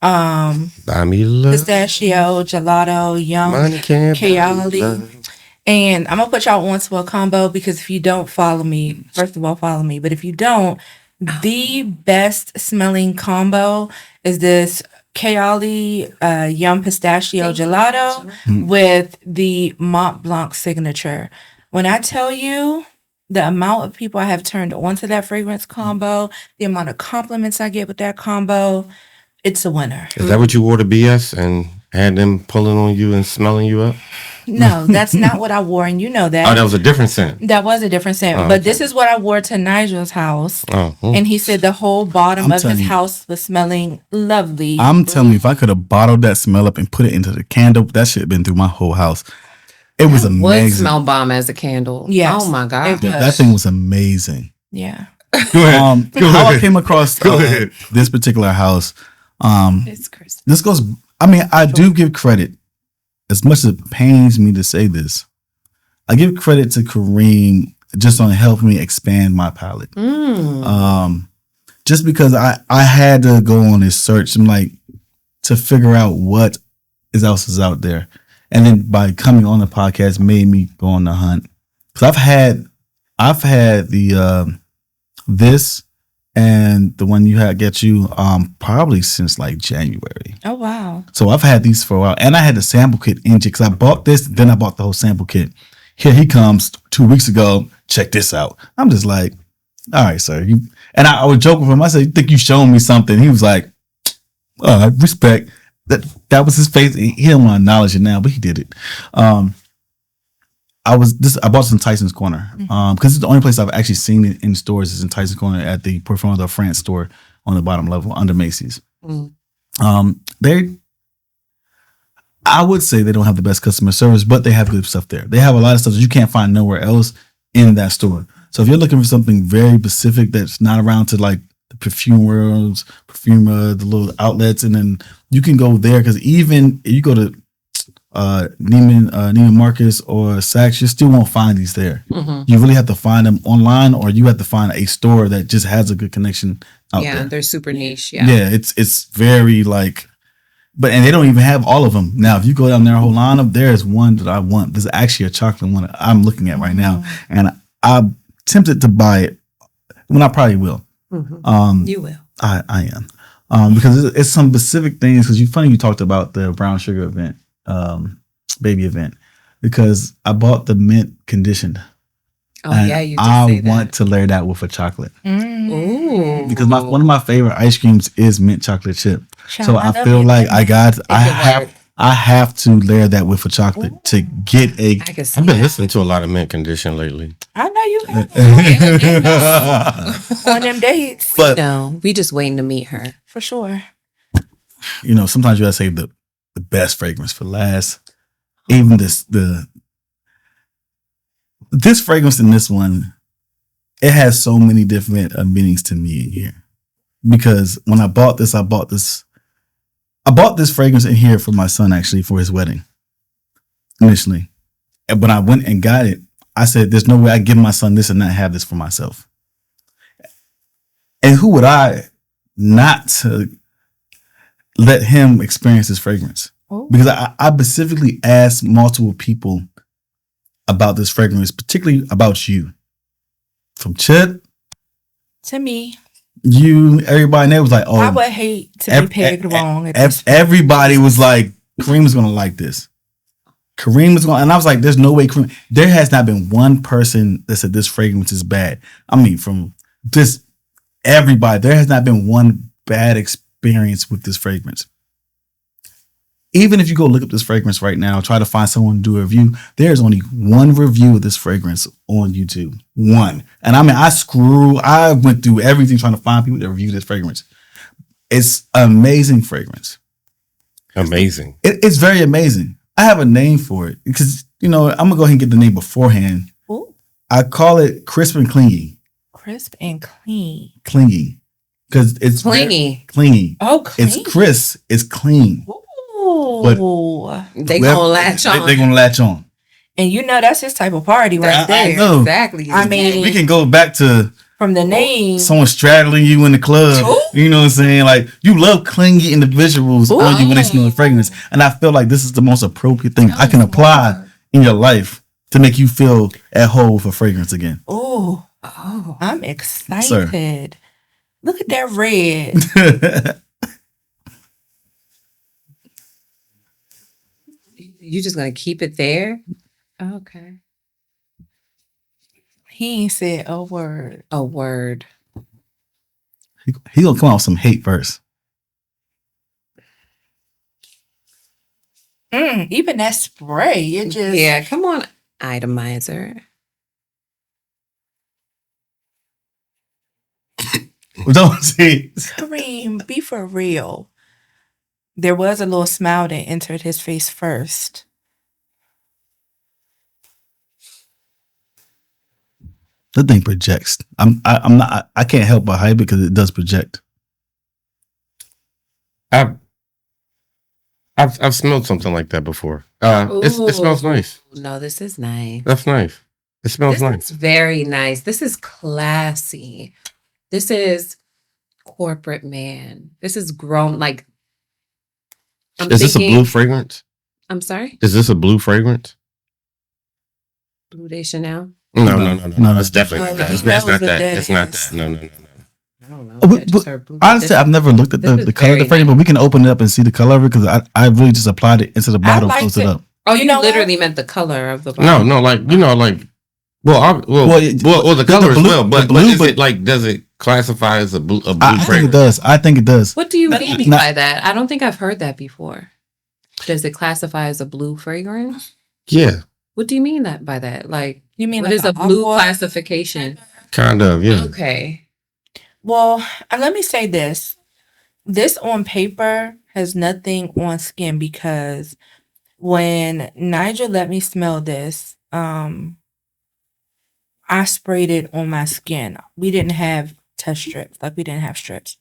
Buy me love. Pistachio, gelato, yum, Money can't buy me chaotic. love. And I'm gonna put y'all onto a combo because if you don't follow me, first of all, follow me. But if you don't, the best smelling combo is this Kayali yum pistachio gelato with the Mont Blanc signature. When I tell you the amount of people I have turned onto that fragrance combo, the amount of compliments I get with that combo, it's a winner. Is that what you wore to BS and had them pulling on you and smelling you up? No, that's not what I wore, and you know that. Oh, that was a different scent. That was a different scent. Oh, But okay. this is what I wore to Nigel's house. Oh, And he said the whole bottom I'm of his telling you. house was smelling lovely. I'm telling you, if I could have bottled that smell up and put it into the candle, that shit had been through my whole house. It was Would amazing. smell bomb as a candle. Yes. Oh my god. It- That thing was amazing. Yeah. Go ahead. How I came across Go ahead. this particular house, It's Christmas. this goes, I mean, I do give credit, as much as it pains me to say this, I give credit to Kareem just on helping me expand my palette. Just because I had to go on this search and like to figure out what else is out there. And then by coming on the podcast made me go on the hunt. Cause I've had the this and the one you had get you probably since like January. Oh, wow. So I've had these for a while, and I had the sample kit in because I bought this, then I bought the whole sample kit. Here he comes 2 weeks ago. Check this out. I'm just like, all right, sir. And I was joking with him. I said, you think you showing me something? He was like, respect. That was his face. He don't want to acknowledge it now, but he did it. I bought some Tyson's Corner because it's the only place I've actually seen it in stores is in Tyson's Corner at the Parfum de France store on the bottom level under Macy's. I would say they don't have the best customer service, but they have good stuff there. They have a lot of stuff that you can't find nowhere else in that store. So if you're looking for something very specific that's not around to like the perfume worlds, the little outlets, and then you can go there because even if you go to Neiman Marcus or Saks, you still won't find these there. You really have to find them online, or you have to find a store that just has a good connection out there. They're super niche. Yeah. Yeah, it's very like, and they don't even have all of them. Now, if you go down their whole lineup, there's one that I want. There's actually a chocolate one that I'm looking at right now, and I'm tempted to buy it. Well, I probably will. You will. I am because it's some specific things. Because funny you talked about the brown sugar event, baby event, because I bought the mint conditioned. Oh and yeah, you did I say that. want to layer that with a chocolate Ooh. because one of my favorite ice creams is mint chocolate chip. So I love feel it. like it I have to layer that with a chocolate to get a. I can see I've been that. listening to a lot of mint condition lately. I know you have on them dates. But No, we just waiting to meet her. For sure. sometimes you gotta save the best fragrance for last. Even this fragrance in this one, it has so many different meanings to me in here. Because when I bought this fragrance in here for my son actually for his wedding initially. And when I went and got it, I said, there's no way I give my son this and not have this for myself. And who would I not to let him experience this fragrance? Oh. Because I specifically asked multiple people about this fragrance, particularly about you. From Chip, To me, you, everybody, and they was like, oh, I would hate to be pegged wrong. At this everybody was like, Kareem is gonna like this. Kareem is gonna, and I was like, there's no way Kareem. There has not been one person that said this fragrance is bad. I mean, from just everybody, there has not been one bad experience with this fragrance. Even if you go look up this fragrance right now, try to find someone to do a review, there's only one review of this fragrance on YouTube. One. And I mean, I went through everything trying to find people to review this fragrance. It's amazing fragrance. Amazing. It's very amazing. I have a name for it because, I'm going to go ahead and get the name beforehand. Ooh, I call it crisp and clingy. crisp and clean. Clingy. Because it's Clingy. Clingy. Oh, clean. It's crisp. It's clean. Ooh. They gonna latch on. They're going to latch on. And you know that's his type of party right I there. know. Exactly. I mean, We can go back to from the name. someone straddling you in the club. Ooh. You know what I'm saying? Like, you love clingy individuals on you when they smell the fragrance. And I feel like this is the most appropriate thing I can apply in your life to make you feel at home for fragrance again. Oh, I'm excited. Look at that red. You just gonna keep it there? Okay. He ain't said a word. A word. He gonna come out with some hate first. Even that spray, it just Yeah, come on, itemizer. Don't see. Kareem, be for real. There was a little smile that entered his face first. The thing projects. I can't help but hype it because it does project. I've smelled something like that before. It smells nice. No, this is nice. That's nice. It smells This nice. is very nice. This is classy. This is corporate man. This is grown. Like, Is this a blue fragrance? I'm sorry? Is this a blue fragrance? Blue de Chanel? No. It's definitely not that. No, It's that not was the that. It's not deadest. that. No. I don't know. But- I just heard blue. Honestly, I've never looked at This is the color of the very fragrance, but we can open it up and see the color of it because I really just applied it into the bottle, liked close it it. up. Oh, You you know what? literally meant the color of the bottle. No, like the the color as blue- well. the But blue, is but- it like, does it classify as a blue I think it fragrance? does. I think it does. What do you But mean not- by that? I don't think I've heard that before. Does it classify as a blue fragrance? Yeah, What do you mean that by that? Like, You mean what like is a an blue aqua? classification? kind of. Yeah. Okay. Well, let me say this. This on paper has nothing on skin because when Nigel let me smell this, I sprayed it on my skin. We didn't have test strips, like we didn't have strips.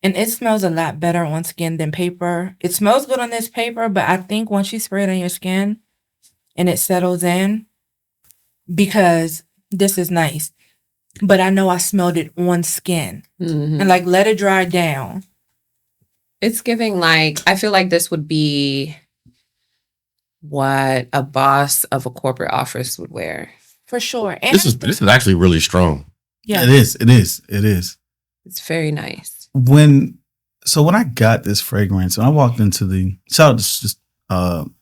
And it smells a lot better on skin than paper. It smells good on this paper, but I think once you spray it on your skin and it settles in, because this is nice, but I know I smelled it on skin Mhm. and like let it dry down. It's giving like, I feel like this would be what a boss of a corporate office would wear. For sure. And This is actually really strong. yeah. It is. It's very nice. When I got this fragrance, when I walked into the shout out to this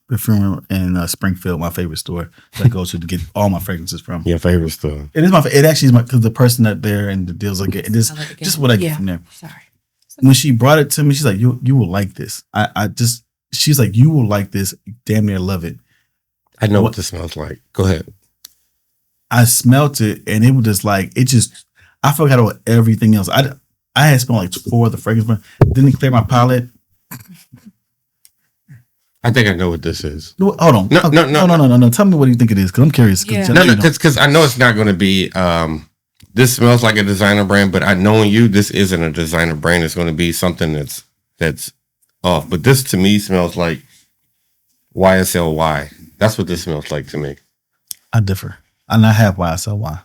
perfumer in Springfield, my favorite store that I go to get all my fragrances from. Your favorite stuff. It is it actually is because the person that there and the deals I get, it is I like it. just what I get Yeah. from there. Sorry. When she brought it to me, she's like, you will like this. She's like, you will like this. Damn near love it. I know what this smells like. Go ahead. I smelt it and it was just like, I forgot about everything else. I had smelled like 4 of the fragrances, didn't clear my palate. I think I know what this is. No, hold on. No. Tell me what you think it is, because I'm curious. Yeah. Because I know it's not going to be. This smells like a designer brand, but I knowing you, this isn't a designer brand. It's going to be something that's off. But this to me smells like YSLY. That's what this smells like to me. I differ. And I have YSLY.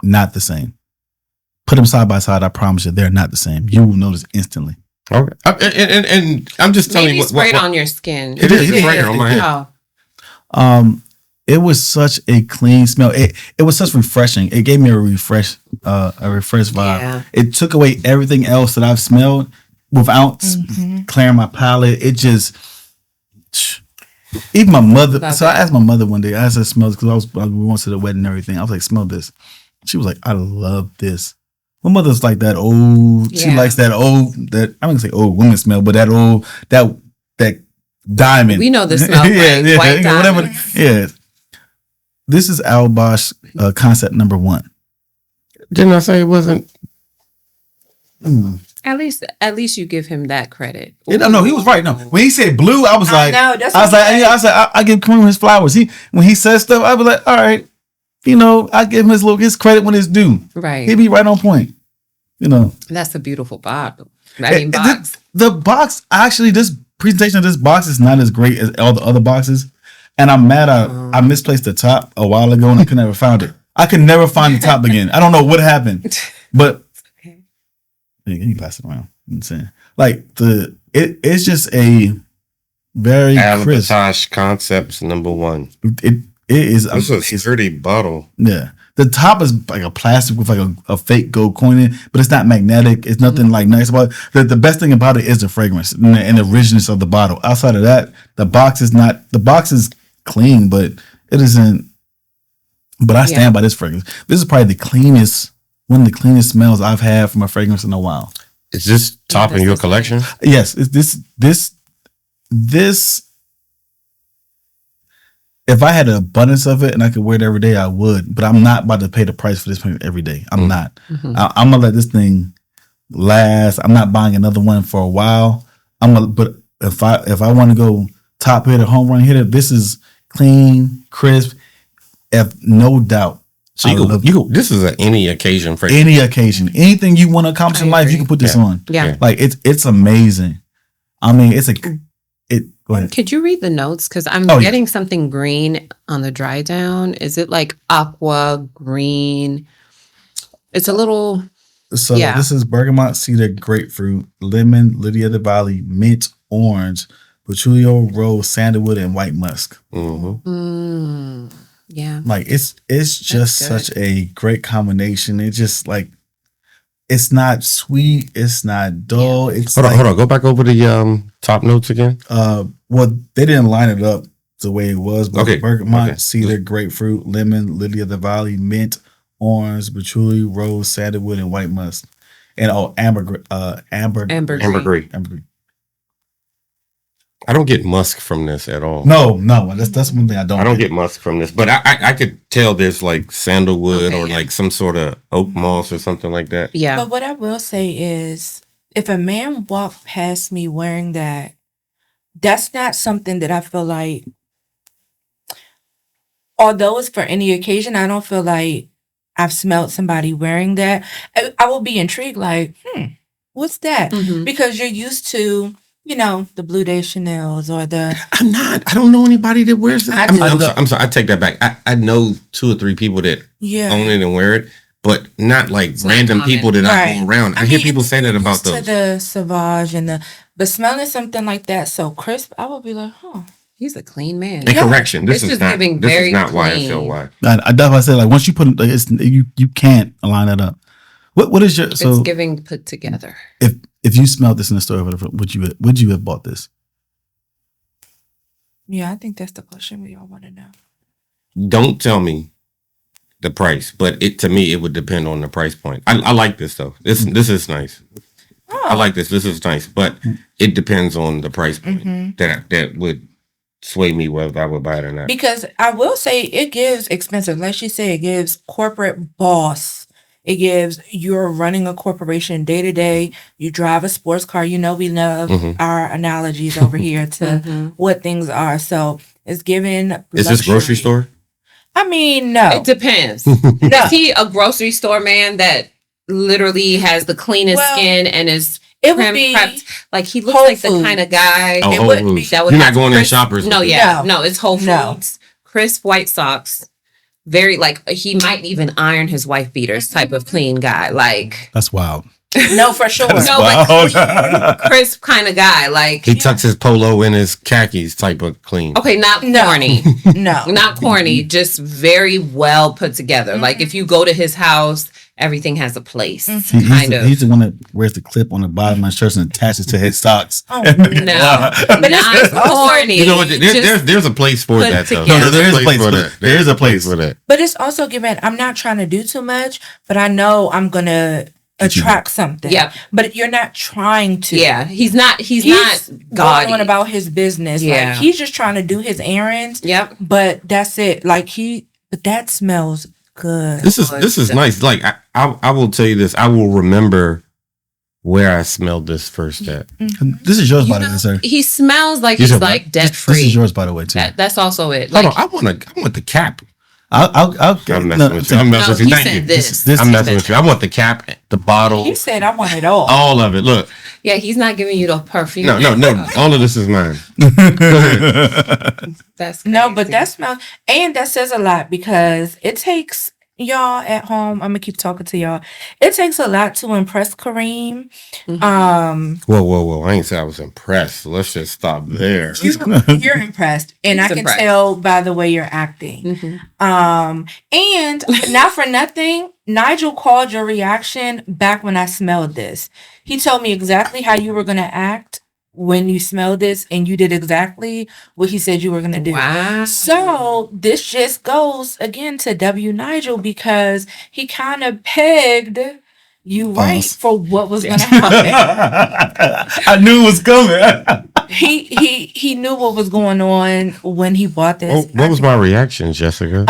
Not the same. Put them side by side. I promise you, they're not the same. You will notice instantly. Okay, and I'm just telling Maybe you spray it what on your skin. it is. It's right here on my hand. Oh, It was such a clean smell. It was such refreshing. It gave me a refresh vibe. Yeah. It took away everything else that I've smelled without clearing my palate. It just even my mother. Love So it. I asked my mother one day. I asked her to smell this because we went to the wedding and everything. I was like, smell this. She was like, I love this. My mother's like that old. She Yeah. likes that old. That I'm gonna say old woman smell, but that old that diamond. We know the smell, right? White whatever. diamonds. Yeah. This is Al Bosch concept number 1. Didn't I say it wasn't? At least you give him that credit. No, he was right. No, when he said blue, I was like, know, that's I was what like, I'm yeah, I said, I give Kareem his flowers. When he says stuff, I was like, all right, I give him his credit when it's due. Right. He'd be right on point. That's a beautiful bottle. Box. The box, actually, this presentation of this box is not as great as all the other boxes. And I'm mad I misplaced the top a while ago and I could never find it. I could never find the top again. I don't know what happened. But Okay. yeah, you pass it around. I'm saying. Like it's just a very crisp. Albatage Concepts #1. It is This is a sturdy bottle. yeah. The top is like a plastic with like a fake gold coin in it, but it's not magnetic. It's nothing like nice about it. The best thing about it is the fragrance and the richness of the bottle. Outside of that, the box is clean, but it isn't. But I stand by this fragrance. This is probably one of the cleanest smells I've had from a fragrance in a while. Is this top in your collection? Yes, this. If I had an abundance of it and I could wear it every day, I would. But I'm not about to pay the price for this thing every day. I'm not. I'm gonna let this thing last. I'm not buying another one for a while. But if I want to go top hitter, home run hitter, this is clean, crisp. If no doubt. So this is any occasion for any occasion, anything you want to accomplish in life, you can put this on. Yeah. Like it's amazing. I mean, go ahead. Could you read the notes? Because I'm getting something green on the dry down. Is it like aqua green? It's a little. So this is bergamot, cedar, grapefruit, lemon, lily of the valley, mint, orange, patchouli, rose, sandalwood, and white musk. Yeah. Like it's just such a great combination. It's just like it's not sweet, it's not dull. It's hold on. Go back over the top notes again. Well, they didn't line it up the way it was, but Okay. bergamot, cedar, grapefruit, lemon, lily of the valley, mint, orange, patchouli, rose, sandalwood, and white musk. And ambergris. Ambergris. I don't get musk from this at all. No, that's one thing I don't. I don't get musk from this, but I could tell there's like sandalwood or like some sort of oak moss or something like that. Yeah. But what I will say is, if a man walked past me wearing that, that's not something that I feel like, although it's for any occasion, I don't feel like I've smelled somebody wearing that. I will be intrigued, like, what's that? Because you're used to, the Blue Day Chanels or the. I'm not. I don't know anybody that wears that. I'm sorry. I take that back. I know 2 or 3 people that own it and wear it, but not like random people that I go around. I hear people say that about those. To the Sauvage but smelling something like that so crisp, I would be like, He's a clean man. And correction, this is not why I feel why. I definitely say, like, once you put it, you can't line that up. What is your It's giving put together. If you smelled this in the store, would you have bought this? Yeah, I think that's the question we all want to know. Don't tell me the price, but to me it would depend on the price point. I like this though. This is nice. I like this. This is nice, but it depends on the price point that would sway me whether I would buy it or not. Because I will say it gives expensive. Like she said, it gives corporate boss. It gives you're running a corporation day to day. You drive a sports car. We love our analogies over here to what things are. So it's giving. Is this grocery store? I mean, no. It depends. Is he a grocery store man that literally has the cleanest skin and is prepped? Like he looks like the kind of guy. Oh, Whole Foods. You're not going in Shoppers. No, it's Whole Foods. Crisp white socks. Very he might even iron his wife beaters type of clean guy. Like that's wild. No, for sure. But crisp kind of guy. Like he tucks his polo in his khakis type of clean. Okay, not corny. No, not corny. Just very well put together. Like if you go to his house, everything has a place. He's the one that wears the clip on the bottom of my shirt and attaches to his socks. No, but not corny. You know what? There's a place for that though. No, there is a place for that. But it's also given. I'm not trying to do too much, but I know I'm gonna attract something. Yeah. But you're not trying to. Yeah. He's not gaudy. Going about his business. Yeah. Like he's just trying to do his errands. Yep. But that's it. But that smells good. This is nice. Like I will tell you this. I will remember where I smelled this first at. This is yours, by the way, sir. He smells like he's like debt free. This is yours, by the way, too. That's also it. Hold on, I want the cap. I'm messing with you. I'm messing with you. Thank you. This. I'm messing with you. I want the cap, the bottle. He said I want it all. All of it. Look, Yeah, he's not giving you the perfume. No. All of this is mine. That's No, but crazy. that smells, and that says a lot because it takes y'all at home. I'm gonna keep talking to y'all. It takes a lot to impress Kareem. Mhm. Whoa. I ain't say I was impressed. Let's just stop there. You're impressed, and He's I can impressed. tell by the way you're acting. Mhm. And not for nothing, Nigel called your reaction back when I smelled this. He told me exactly how you were gonna act when you smelled this, and you did exactly what he said you were gonna do. Wow. So this just goes again to W. Nigel because he kind of pegged you right Pause. for what was gonna happen. I knew it was coming. he knew what was going on when he bought this. What was my reaction, Jessica?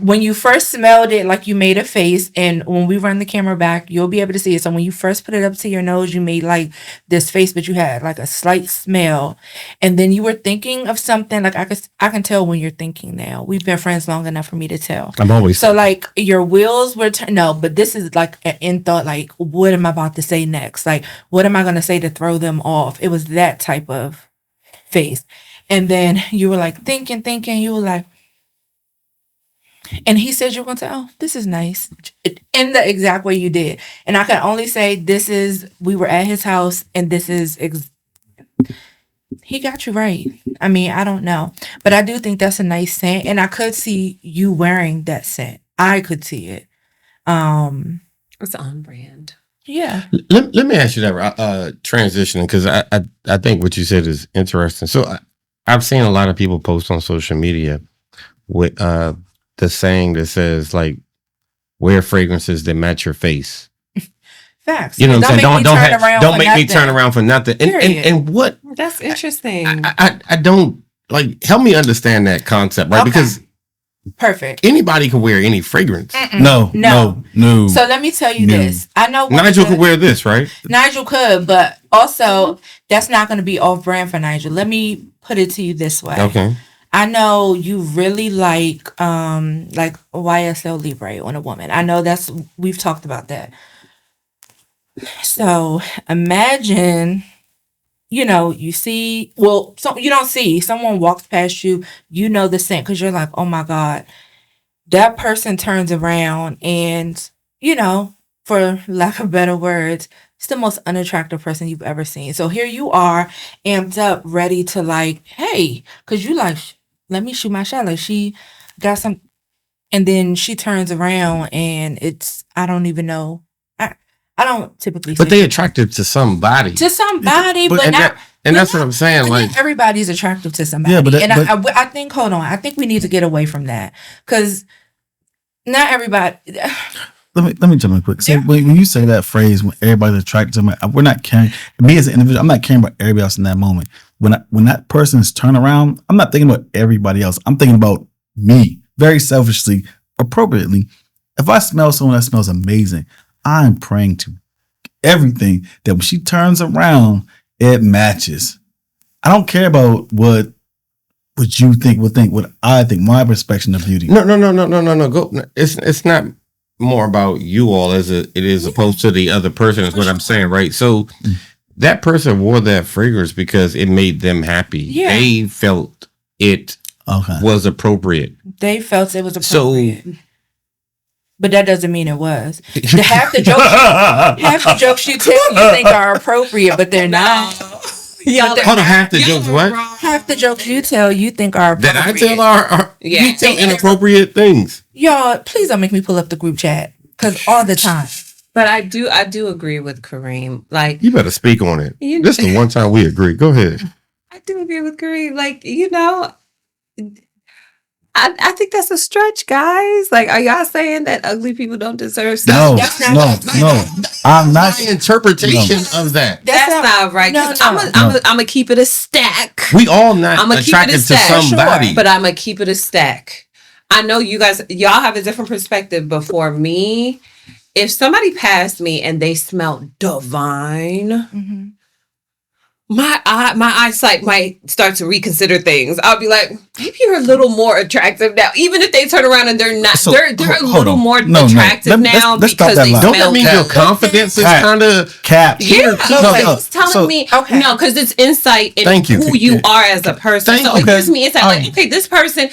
When you first smelled it, like you made a face, and when we run the camera back, you'll be able to see it. So when you first put it up to your nose, you made like this face, but you had like a slight smell, and then you were thinking of something. Like I can tell when you're thinking now. We've been friends long enough for me to tell. I'm always So like your wheels were no, but this is like an in thought. Like what am I about to say next? Like what am I going to say to throw them off? It was that type of face. And then you were like thinking, you were like, and he said you're going to, oh, this is nice. In the exact way you did. And I can only say we were at his house and this is, he got you right. I mean, I don't know. But I do think that's a nice scent. And I could see you wearing that scent. I could see it. It's on brand. Yeah. Let me ask you that transitioning because I think what you said is interesting. So I've seen a lot of people post on social media with the saying that says like wear fragrances that match your face. Facts. You know what I'm saying? Don't make me turn nothing. around for nothing. And what That's interesting. I don't like help me understand that concept, right? Okay. Because Perfect. anybody can wear any fragrance. No. So let me tell you No. this. I know Nigel could wear this, right? Nigel could, but also that's not going to be off brand for Nigel. Let me put it to you this way. Okay. I know you really like YSL Libre on a woman. I know we've talked about that. So imagine, you don't see someone walks past you, you know the scent because you're like, oh my God, that person turns around and, for lack of better words, it's the most unattractive person you've ever seen. So here you are amped up, ready to like, hey, because you like, let me shoot my shot. Like she got some, and then she turns around and I don't even know. I don't typically But say they attracted to somebody. to somebody, but and not. that's what I'm saying. But Like not everybody's attractive to somebody. Yeah, but I think, hold on, I think we need to get away from that because not everybody. Let me jump in quick. So Yeah. when you say that phrase, when everybody's attracted to me, we're not caring. Me as an individual, I'm not caring about everybody else in that moment. When that person's turn around, I'm not thinking about everybody else. I'm thinking about me, very selfishly, appropriately. If I smell someone that smells amazing, I'm praying to everything that when she turns around, it matches. I don't care about what you think, what I think, my perception of beauty. no. Go. It's not more about you all as it is opposed to the other person. Is what I'm saying, right? So that person wore that fragrance because it made them happy. Yeah. They felt it was appropriate. They felt it was So- appropriate. But that doesn't mean it was. Half the jokes you tell you think are appropriate, but they're not. Y'all, Hold on, half the jokes. What? Half the jokes you tell you think are That appropriate. I tell are Yeah. you tell inappropriate things. Y'all, please don't make me pull up the group chat because all the time. but I do agree with Kareem. Like You better speak on it. You- This is the one time we agree. Go ahead. I do agree with Kareem. Like I think that's a stretch, guys. Like, are y'all saying that ugly people don't deserve No, stuff? no. I'm not. My interpretation of that. That's not right. No, 'Cause no. I'm gonna keep it a stack. We all not I'ma keep it attracted a to stack, somebody. But I'm gonna keep it a stack. I know y'all have a different perspective. But for me, if somebody passed me and they smelled divine, my eyesight might start to reconsider things. I'll be like, maybe you're a little more attractive now. Even if they turn around and they're not, So, they're a little more attractive now let's stop because that they line. smell Don't that mean good. your confidence is Cap. kind of Cap. Yeah, but no. it's telling So- me Okay. no, because it's insight in Thank you. who you are as a person. Thank So you. it gives me insight. Like, okay, this person,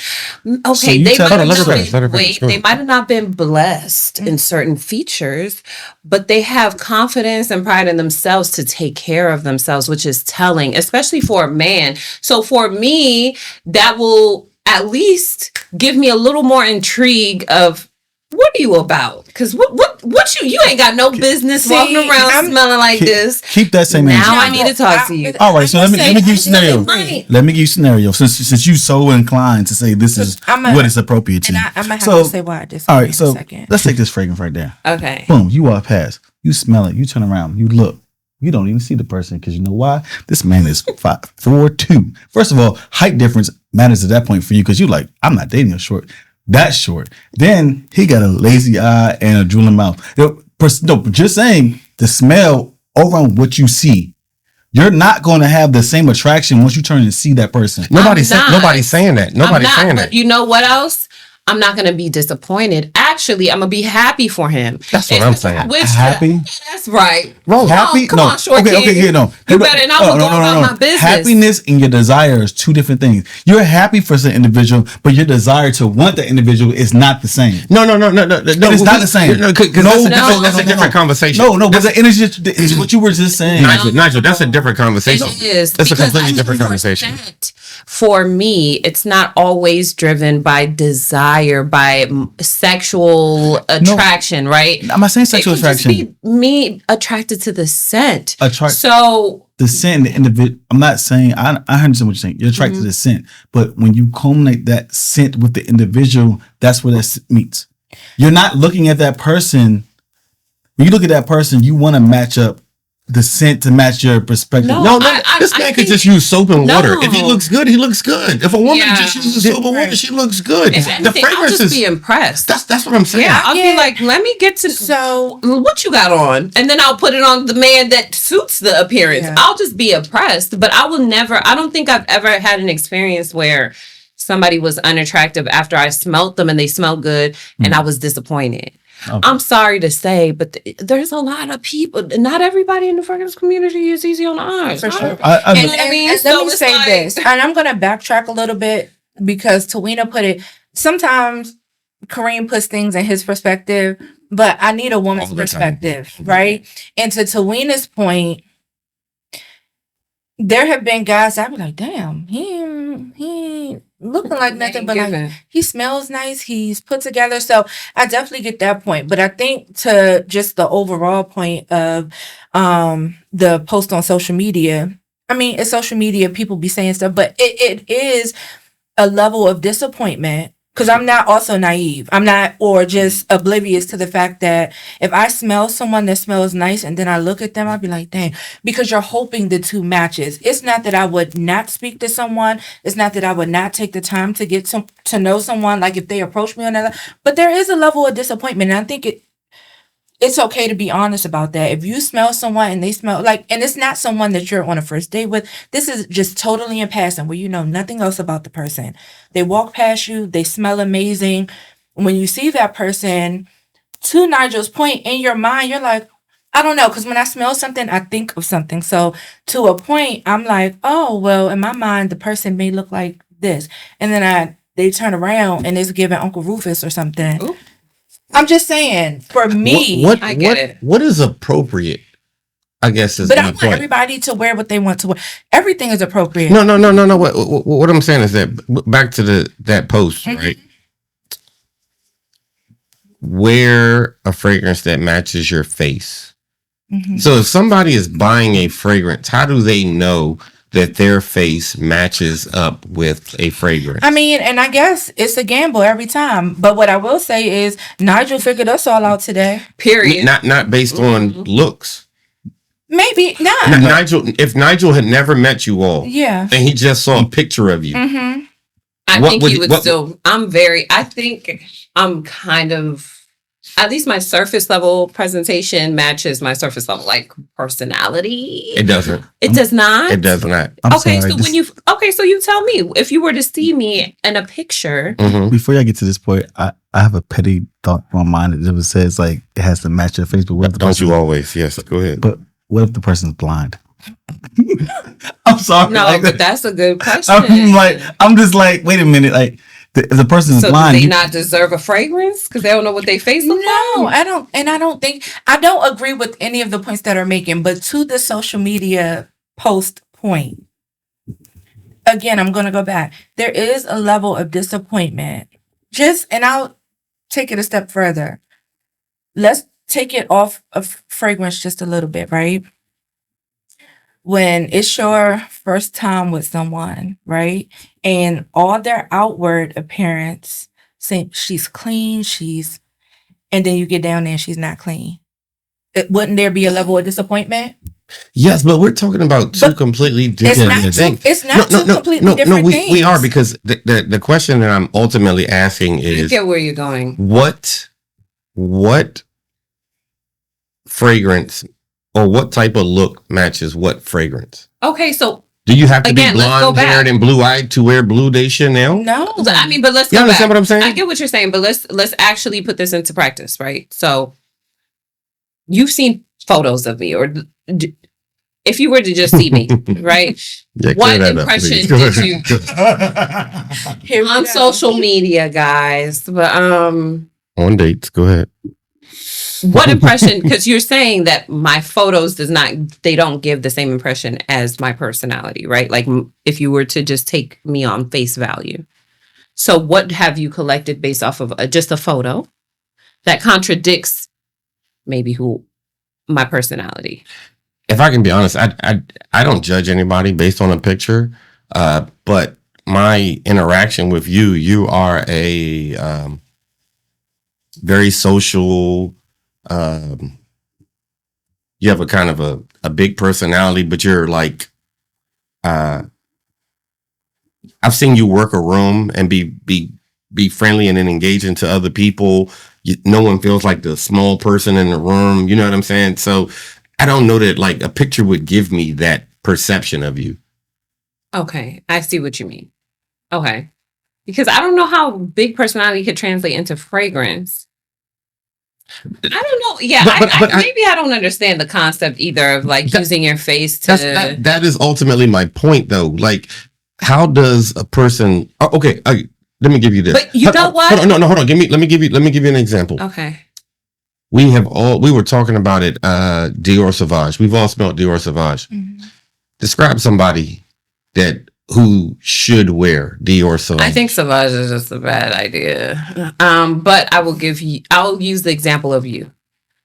okay, you they tell- might hold on, have let her not finish, let her been finish. wait, they might have not been blessed in certain features, but they have confidence and pride in themselves to take care of themselves, which is telling, especially for a man. So for me, that will at least give me a little more intrigue of what are you about? Because what you ain't got no business walking around smelling like this. Keep that same energy. Now I need to talk to you. All right, so let me give you a scenario. Right. Let me give you a scenario. Since you so inclined to say this is what is appropriate to And you. I'm gonna have So, to say why I disagree all right, in a so second. let's take this fragrance right there. Okay. Boom, you walk past. You smell it. You turn around. You look. You don't even see the person because you know why? This man is 5'4'2". First of all, height difference matters at that point for you because you're like, I'm not dating a short. That's short. Then he got a lazy eye and a drooling mouth. No, but just saying the smell over on what you see. You're not going to have the same attraction once you turn and see that person. nobody's not. saying that. Nobody's saying but that. you know what else? I'm not going to be disappointed. Actually, I'm going to be happy for him. That's what I'm saying. Happy? That's right. Bro, happy? Come on, short okay, kid. yeah, no. You better, and I'm going to go about my business. Happiness and your desire is two different things. You're happy for an individual, but your desire to want the individual is not the same. No. It's not the same. No, because that's a different conversation. No, but the energy is what you were just saying. Nigel, that's a different conversation. It is. That's a because completely I different know conversation. that For me, it's not always driven by desire, by sexual attraction, right? I'm not saying sexual It could just attraction. be me attracted to the scent. So the scent, the individual. I'm not saying I understand what you're saying. You're attracted to the scent, but when you culminate that scent with the individual, that's where that meets. You're not looking at that person. When you look at that person, you want to match up the scent to match your perspective. No, This man could just use soap and water. No. If he looks good, he looks good. If a woman Yeah. just uses soap and water, she looks good. If The anything, I'll fragrance just is be impressed. that's what I'm saying. Yeah, I'll be like, let me get to So what you got on, and then I'll put it on the man that suits the appearance. Yeah. I'll just be impressed, but I will never. I don't think I've ever had an experience where somebody was unattractive after I smelt them and they smelled good, and I was disappointed. Okay. I'm sorry to say, but there's a lot of people. Not everybody in the fragrance community is easy on the eyes. For sure. You know what I mean? And So let me it's say like- this, and I'm gonna backtrack a little bit because Tawina put it. Sometimes Kareem puts things in his perspective, but I need a woman's All the time. perspective, right? And to Tawina's point, there have been guys I'd be like, damn, he ain't looking like nothing but like he smells nice, he's put together. So I definitely get that point. But I think to just the overall point of the post on social media, I mean, it's social media, people be saying stuff, but it is a level of disappointment. Because I'm not also naive. I'm not, or just oblivious to the fact that if I smell someone that smells nice and then I look at them, I'd be like, dang, because you're hoping the two matches. It's not that I would not speak to someone. It's not that I would not take the time to get to know someone, like if they approach me on that. But there is a level of disappointment. And I think it's okay to be honest about that. If you smell someone and they smell like, and it's not someone that you're on a first date with, this is just totally in passing where you know nothing else about the person. They walk past you, they smell amazing. When you see that person, to Nigel's point, in your mind, you're like, I don't know, because when I smell something, I think of something. So to a point, I'm like, oh, well, in my mind, the person may look like this. And then they turn around and it's giving Uncle Rufus or something. Ooh. I'm just saying, for me, I get it. What is appropriate? I guess is but my I want point. everybody to wear what they want to wear. Everything is appropriate. No. What I'm saying is that back to that post, right? Wear a fragrance that matches your face. Mhm. So if somebody is buying a fragrance, how do they know that their face matches up with a fragrance? I mean, and I guess it's a gamble every time. But what I will say is Nigel figured us all out today. Period. Not based on looks. Maybe not. If Nigel had never met you all, Yeah. and he just saw a picture of you, Mm-hmm. I What think would he you- would what- still. I think I'm kind of at least my surface level presentation matches my surface level like personality. It doesn't. It does not. It does not. Okay, so so you tell me if you were to see me in a picture. Mhm. Before I get to this point, I have a petty thought in my mind that just says like it has to match your face. But what if the Don't person, you always? Yes, go ahead. But what if the person's blind? I'm sorry. No, like, but that's a good question. I'm just like, wait a minute, like if the person is so blind, do they not deserve a fragrance because they don't know what they face look No, like? I don't. And I don't agree with any of the points that are making, but to the social media post point, again, I'm going to go back. There is a level of disappointment. And I'll take it a step further. Let's take it off of fragrance just a little bit, right? When it's your first time with someone, right? And all their outward appearance, say she's clean, and then you get down there and she's not clean. Wouldn't there be a level of disappointment? Yes, but we're talking about two completely different things. It's not two completely different things. We are, because the question that I'm ultimately asking I is, get where you're going. what fragrance or what type of look matches what fragrance? Okay, so Do you have to Again, be let's go blonde haired back. and blue eyed to wear Blue de Chanel? No. I mean, but let's You go understand back. what I'm saying? I get what you're saying, but let's actually put this into practice, right? So you've seen photos of me, or if you were to just see me, right? Yeah, What clear that up, impression please. did you Here we on go. social media, guys? But On dates, go ahead. what impression? Because you're saying that my photos they don't give the same impression as my personality, right? Like if you were to just take me on face value. So what have you collected based off of just a photo that contradicts maybe who my personality? If I can be honest, I don't judge anybody based on a picture, but my interaction with you are a very social. You have a kind of a big personality, but you're like, I've seen you work a room and be friendly and then engaging to other people. No one feels like the small person in the room. You know what I'm saying? So I don't know that like a picture would give me that perception of you. Okay, I see what you mean. Okay. Because I don't know how big personality could translate into fragrance. I don't know. Yeah, maybe I don't understand the concept either of like using your face to. That is ultimately my point, though. Like, how does a person? Okay, let me give you this. But you know what? Hold on, hold on. Let me give you an example. Okay. We were talking about it. Dior Sauvage. We've all smelled Dior Sauvage. Mhm. Describe somebody who should wear Dior Sauvage. I think Sauvage is just a bad idea. But I'll use the example of you.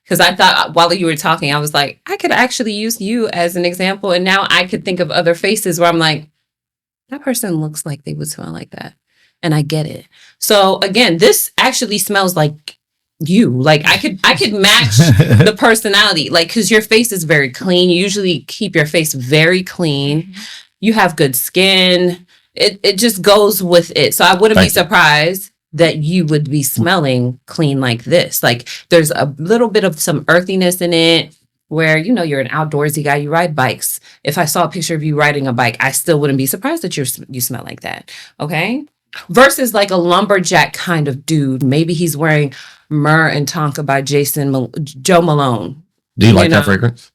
Because I thought while you were talking, I was like, I could actually use you as an example. And now I could think of other faces where I'm like, that person looks like they would smell like that. And I get it. So again, this actually smells like you. Like I could match the personality. Like, because your face is very clean. You usually keep your face very clean. Mm-hmm. You have good skin. It just goes with it. So I wouldn't be surprised that you would be smelling clean like this. Like there's a little bit of some earthiness in it where, you're an outdoorsy guy. You ride bikes. If I saw a picture of you riding a bike, I still wouldn't be surprised that you smell like that. Okay. Versus like a lumberjack kind of dude. Maybe he's wearing Myrrh and Tonka by Joe Malone. Do you like that fragrance?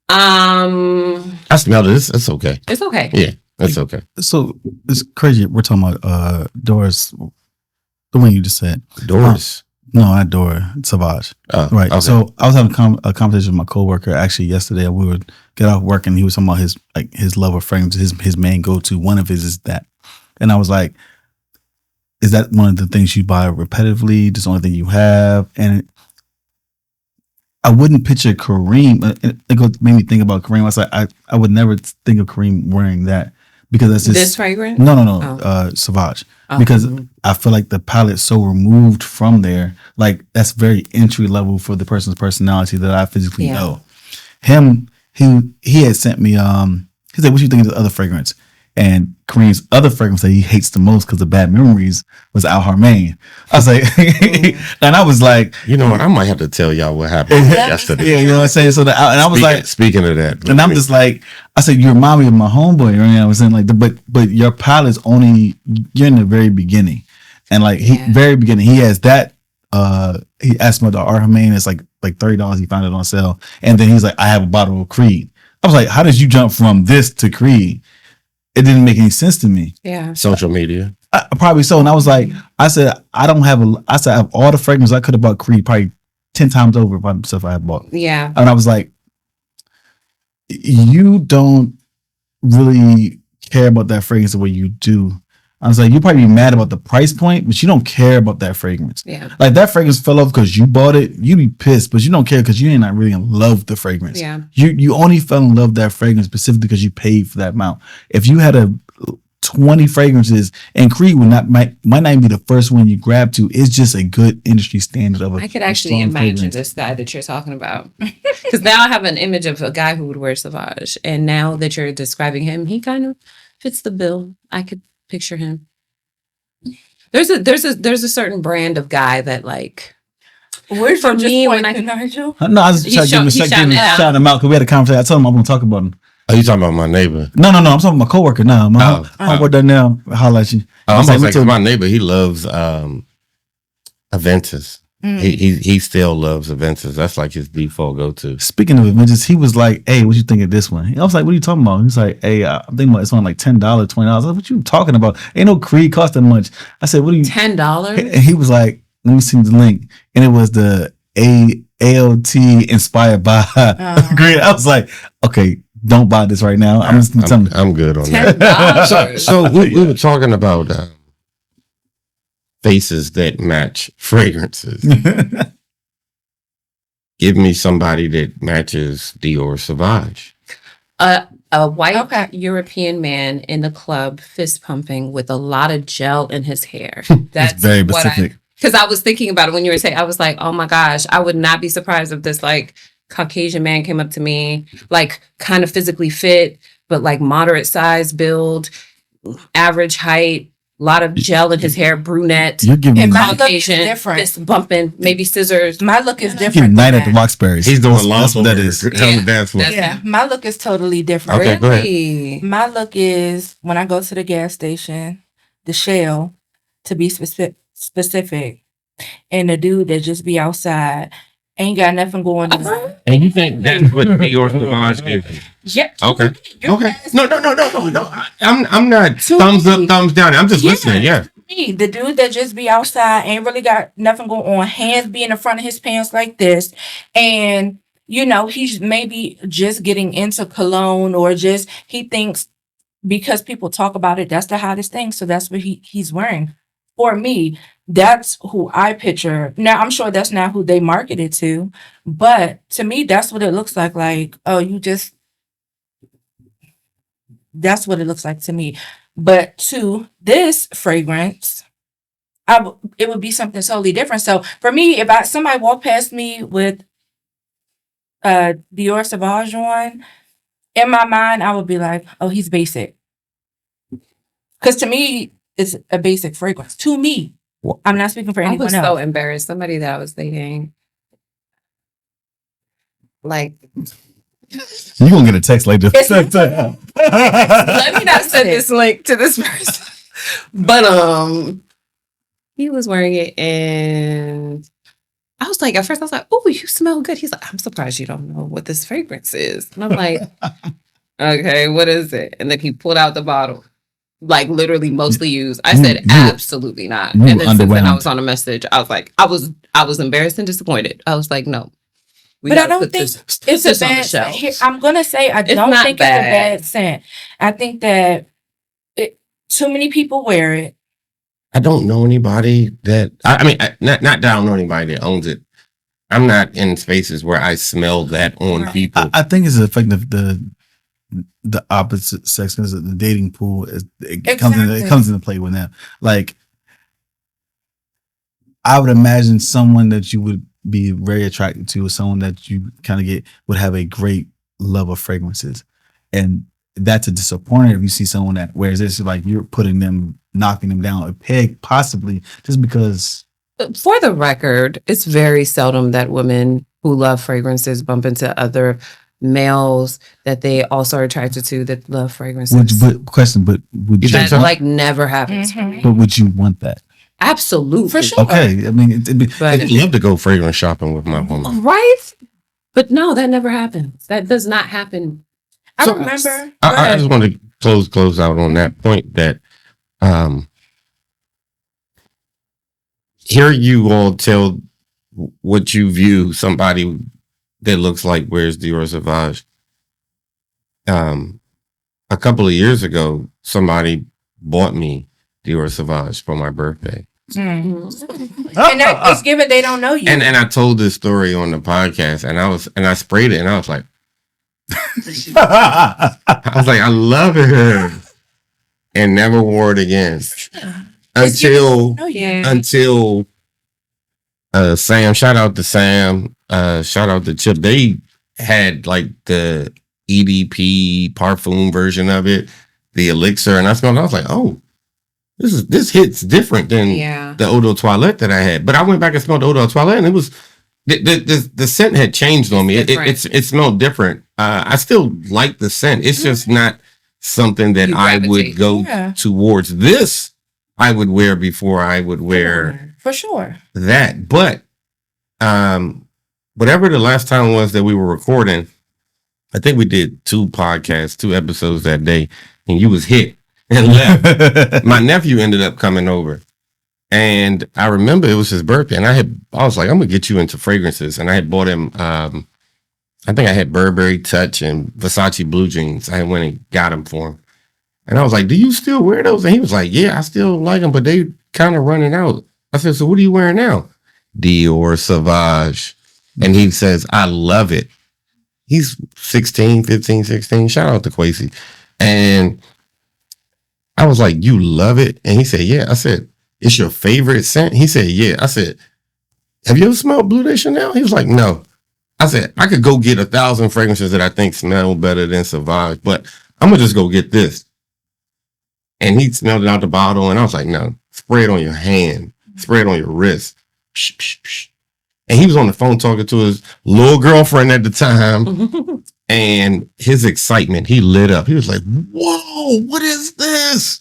I smelled it. It's okay. It's okay. Yeah, it's okay. So it's crazy. We're talking about Doris, the one you just said. Doris. No, not Dora. Sauvage. Right. Okay. So I was having a conversation with my coworker actually yesterday. And we would get off work, and he was talking about his love of fragrance. His main go to. One of his is that, and I was like, "Is that one of the things you buy repetitively? Just the only thing you have?" And I wouldn't picture Kareem. It made me think about Kareem. I was like, I would never think of Kareem wearing that because that's just This fragrance? No, Oh. Sauvage. Oh. Because I feel like the palette's so removed from there. Like that's very entry level for the person's personality that I physically know. Him, he had sent me. He said, "What you think of the other fragrance?" And Kareem's other fragrance that he hates the most because of bad memories was Al Harmain. I was like, and I was like, You know what? I might have to tell y'all what happened yesterday. yeah, you know what I'm saying? So and I was like, speaking of that, and I'm just like, I said, you remind me of my homeboy. You know what I was saying? Like, but your palate's only, you're in the very beginning. And like, very beginning, he has that, he asked me about the Arhamane. It's like $30. He found it on sale. And then he's like, I have a bottle of Creed. I was like, how did you jump from this to Creed? It didn't make any sense to me. Yeah. social media. Probably so. And I was like, I said, I have all the fragrances I could have bought Creed probably 10 times over by stuff I had bought. Yeah. And I was like, you don't really care about that fragrance the way you do. I was like, you probably be mad about the price point, but you don't care about that fragrance. Yeah. Like that fragrance fell off because you bought it, you be pissed, but you don't care because you ain't not really in love with the fragrance. Yeah. You only fell in love with that fragrance specifically because you paid for that amount. If you had 20 fragrances and Creed might not even be the first one you grab to, it's just a good industry standard of I could actually imagine this guy that you're talking about. Because now I have an image of a guy who would wear Sauvage. And now that you're describing him, he kind of fits the bill. I could picture him. There's a certain brand of guy that like Where's for me when Nigel? No, I was just trying to shout him out because we had a conversation. I told him I'm going to talk about him. Are you talking about my neighbor? No, I'm talking about my coworker now. My homeboy done now. Holla at you. I'm like my neighbor. He loves Aventus. He still loves Aventus. That's like his default go to. Speaking of Avengers, he was like, "Hey, what you think of this one?" I was like, "What are you talking about?" He's like, "Hey, I'm thinking about it's on like $10, $20." I was like, "What you talking about? Ain't no Creed cost that much." I said, "What are you?" $10. And he was like, "Let me see the link," and it was the ALT inspired by Creed. I was like, "Okay, don't buy this right now." I'm good on that. So we were talking about faces that match fragrances. Give me somebody that matches Dior Sauvage. A white European man in the club fist pumping with a lot of gel in his hair. That's very specific. Because I was thinking about it when you were saying, I was like, oh my gosh, I would not be surprised if this like Caucasian man came up to me, like kind of physically fit, but like moderate size build, average height, a lot of gel in his hair, brunette. You're giving And me my look is Caucasian, different. fist bumping, maybe scissors. My look is different. giving night than at the that. Roxbury's. He's doing That's what that is. Tell the dance floor. Yeah, my look is totally different. Okay, go ahead. Really? My look is when I go to the gas station, the Shell, to be specific, and the dude that just be outside ain't got nothing going on. And you think that's what Dior Sauvage is? Yeah. Okay. Okay. No. I'm not thumbs up, thumbs down. I'm just listening. Yeah. Me, the dude that just be outside ain't really got nothing going on. Hands be in the front of his pants like this, and he's maybe just getting into cologne, or just he thinks because people talk about it, that's the hottest thing, so that's what he's wearing. For me, that's who I picture. Now, I'm sure that's not who they market it to, but to me, that's what it looks like. Like, that's what it looks like to me. But to this fragrance, it would be something totally different. So for me, if somebody walked past me with Dior Sauvage on, in my mind, I would be like, oh, he's basic. Because to me, it's a basic fragrance. To me. I'm not speaking for anyone else. I was so embarrassed. Somebody that I was dating, like, you're gonna get a text like this. let me not send this link to this person. But he was wearing it, and I was like, at first I was like, "Oh, you smell good." He's like, "I'm surprised you don't know what this fragrance is." And I'm like, "Okay, what is it?" And then he pulled out the bottle. Like literally mostly used. I said absolutely not. And then since then I was on a message. I was like, I was embarrassed and disappointed. I was like, no. But I don't think it's a bad scent. I'm gonna say I don't think it's a bad scent. I think that too many people wear it. I don't know anybody that not that I don't know anybody that owns it. I'm not in spaces where I smell that on people. I think it's the effect of the opposite sex, because the dating pool comes into play with that. Like, I would imagine someone that you would be very attracted to, or someone that you kind of would have a great love of fragrances, and that's a disappointment if you see someone that wears this, like you're putting them, knocking them down a peg, possibly just because. For the record, it's very seldom that women who love fragrances bump into other males that they also are attracted to that love fragrances. Would you That so? like never happens. but would you want that? Absolutely. For sure. Okay, I mean, But I'd love to go fragrance shopping with my woman. right? But no, that never happens. That does not happen. I So, remember. I just want to close out on that point that hear you all tell what you view somebody that looks like wears Dior Sauvage. A couple of years ago, somebody bought me Dior Sauvage for my birthday. And that, it's given they don't know you. And I told this story on the podcast, and I sprayed it, and I was like, I love it, and never wore it again until Sam. Shout out to Sam. Shout out to Chip. They had like the EDP parfum version of it, the elixir, and I smelled it. I was like, oh, this hits different than the eau de toilette that I had. But I went back and smelled the eau de toilette, and it was the scent had changed on me. It smelled different. I still like the scent. It's just not something that I would go towards. This I would wear before I would wear for sure that. But whatever the last time was that we were recording, I think we did 2 episodes that day, and you was hit and left. My nephew ended up coming over, and I remember it was his birthday, and I was like, I'm gonna get you into fragrances, and I had bought him. I think I had Burberry Touch and Versace blue jeans. I went and got them for him, and I was like, "Do you still wear those?" And he was like, "Yeah, I still like them, but they kind of running out." I said, "So what are you wearing now?" Dior Sauvage, and he says, "I love it." He's 15, 16. Shout out to Quasi. And I was like, "You love it?" And he said, "Yeah." I said, "It's your favorite scent?" He said, "Yeah." I said, "Have you ever smelled Bleu de Chanel?" He was like, "No." I said, "I could go get 1,000 fragrances that I think smell better than Sauvage, but I'm going to just go get this." And he smelled it out the bottle, and I was like, "No, spray it on your hand. Spray it on your wrist." Psh, psh, psh. And he was on the phone talking to his little girlfriend at the time. And his excitement, he lit up. He was like, "Whoa, what is this?"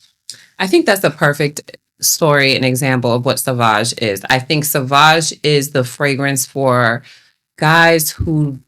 I think that's a perfect story and example of what Sauvage is. I think Sauvage is the fragrance for guys who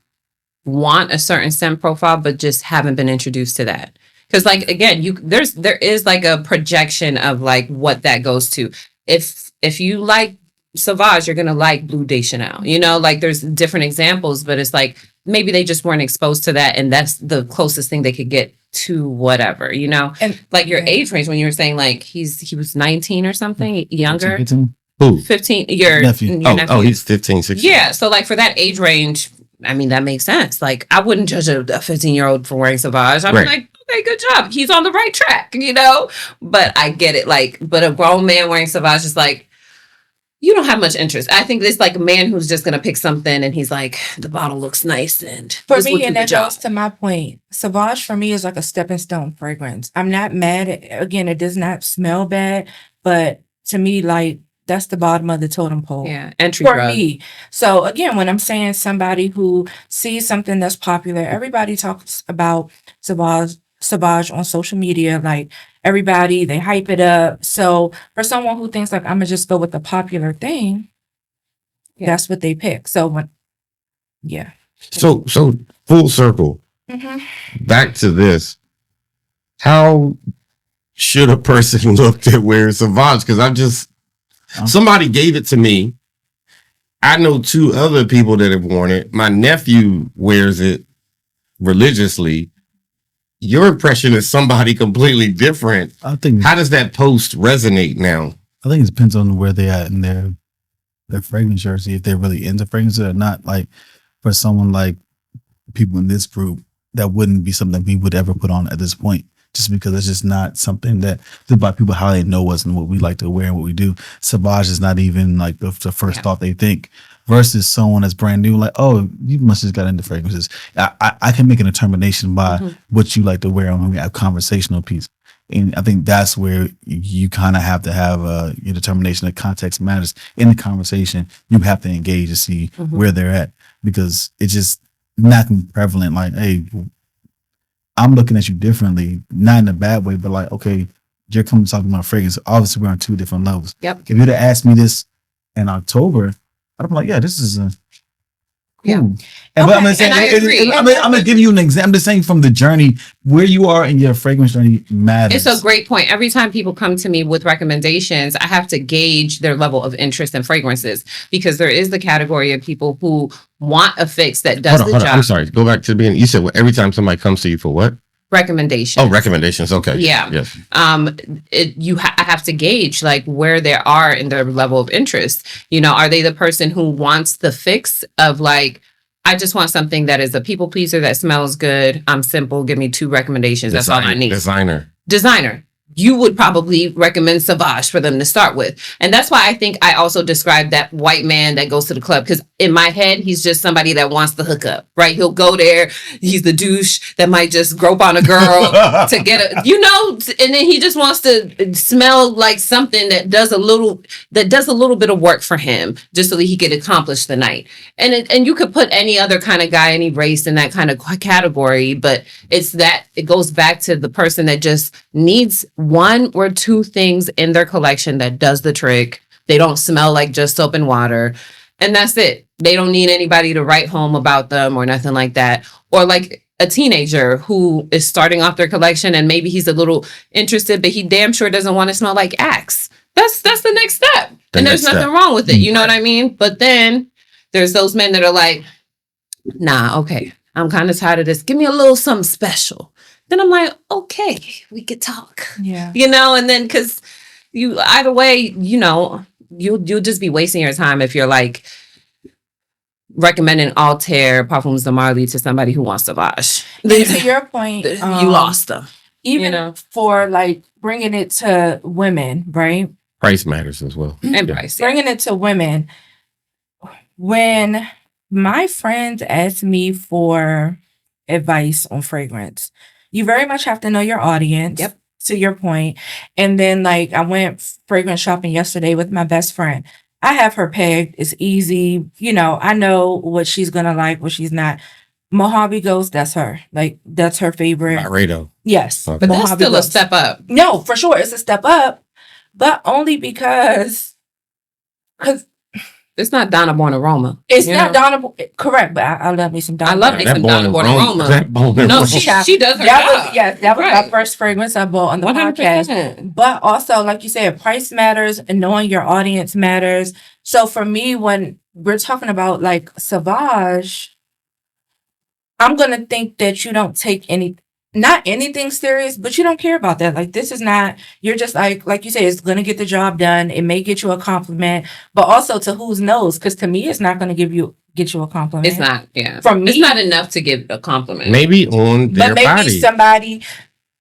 want a certain scent profile, but just haven't been introduced to that. Because, like, again, there is like a projection of like what that goes to. If you like Sauvage, you're gonna like Bleu de Chanel. You know, like there's different examples, but it's like maybe they just weren't exposed to that, and that's the closest thing they could get to whatever. You know, and like your age range when you were saying like he was 19 or something younger. 15? Who? 15. Your nephew. Oh, he's 15, 16. Yeah, so like for that age range, I mean that makes sense. Like I wouldn't judge a 15-year-old for wearing Sauvage. I'd be like, okay, good job. He's on the right track, you know? But I get it. Like, but a grown man wearing Sauvage is like, you don't have much interest. I think it's like a man who's just going to pick something and he's like, the bottle looks nice. And for me, and that goes to my point, Sauvage for me is like a stepping stone fragrance. I'm not mad at, again, it does not smell bad, but to me, like, that's the bottom of the totem pole. Yeah, entry for drug. Me. So again, when I'm saying somebody who sees something that's popular, everybody talks about Sauvage on social media, like everybody, they hype it up. So for someone who thinks like I'm gonna just go with the popular thing, that's what they pick. So So full circle. Back to this. How should a person look that wears Sauvage? Because somebody gave it to me. I know 2 other people that have worn it. My nephew wears it religiously. Your impression is somebody completely different. I think. How does that post resonate now? I think it depends on where they at in their fragrance jersey, if they're really into fragrances or not. Like for someone like people in this group, that wouldn't be something we would ever put on at this point. just because it's just not something that about people how they know us and what we like to wear and what we do. Sauvage is not even like the first thought they think. Versus someone that's brand new, like, oh, you must have just got into fragrances. I can make a determination by what you like to wear when we have conversational piece. And I think that's where you kind of have to have your determination that context matters. In the conversation, you have to engage to see where they're at, because it's just not prevalent. Like, hey, I'm looking at you differently, not in a bad way, but like, okay, you're coming to talk about fragrance. Obviously, we're on two different levels. Yep. If you'd have asked me this in October, I'd be like, yeah, this is a Yeah. And, but I'm saying, and I agree. I'm gonna give you an example. I'm just saying from the journey where you are in your fragrance journey matters. It's a great point. Every time people come to me with recommendations, I have to gauge their level of interest in fragrances, because there is the category of people who want a fix that does the job. I'm sorry. Go back to the beginning. You said every time somebody comes to you for what? Recommendations. Oh, recommendations. Okay. Yeah. Yes. I have to gauge like where they are in their level of interest. You know, are they the person who wants the fix of like, I just want something that is a people pleaser that smells good. I'm simple. Give me 2 recommendations. That's all I need. Designer. You would probably recommend Sauvage for them to start with. And that's why I think I also described that white man that goes to the club, because in my head, he's just somebody that wants to hook up, right? He'll go there. He's the douche that might just grope on a girl to get a, and then he just wants to smell like something that does a little bit of work for him just so that he could accomplish the night. And you could put any other kind of guy, any race in that kind of category, but it goes back to the person that just needs 1 or 2 things in their collection that does the trick. They don't smell like just soap and water. And that's it. They don't need anybody to write home about them or nothing like that. Or like a teenager who is starting off their collection and maybe he's a little interested, but he damn sure doesn't want to smell like Axe. That's the next step. And there's nothing wrong with it. You know what I mean? But then there's those men that are like, nah, okay, I'm kind of tired of this. Give me a little something special. Then I'm like, okay, we could talk. Yeah. And then because you either way, you'll just be wasting your time if you're like recommending Altair Parfums de Marly to somebody who wants Sauvage. Then to your point, you lost them. Even for like bringing it to women, right? Price matters as well. And price. Bringing it to women. When my friends ask me for advice on fragrance, you very much have to know your audience. Yep. To your point. And then like I went fragrance shopping yesterday with my best friend. I have her pegged. It's easy. I know what she's going to like, what she's not. Mojave Ghost, that's her. Like, that's her favorite. Laredo. Yes. Okay. But that's Mojave still Ghost. a step up. No, for sure. It's a step up. But only because it's not Donna Born Aroma. It's not Donna. Correct, but I love me some Donna. I love me some Donna Born Aroma. No, she does her job. That was my first fragrance I bought on the 100%. Podcast. But also, like you said, price matters and knowing your audience matters. So for me, when we're talking about like Sauvage, I'm gonna think that you don't take not anything serious, but you don't care about that. Like, this is not, you're just like you say, it's going to get the job done. It may get you a compliment, but also to whose knows? Because to me, it's not going to get you a compliment. It's not, yeah. From me, it's not enough to give a compliment. Maybe on their body. But maybe somebody.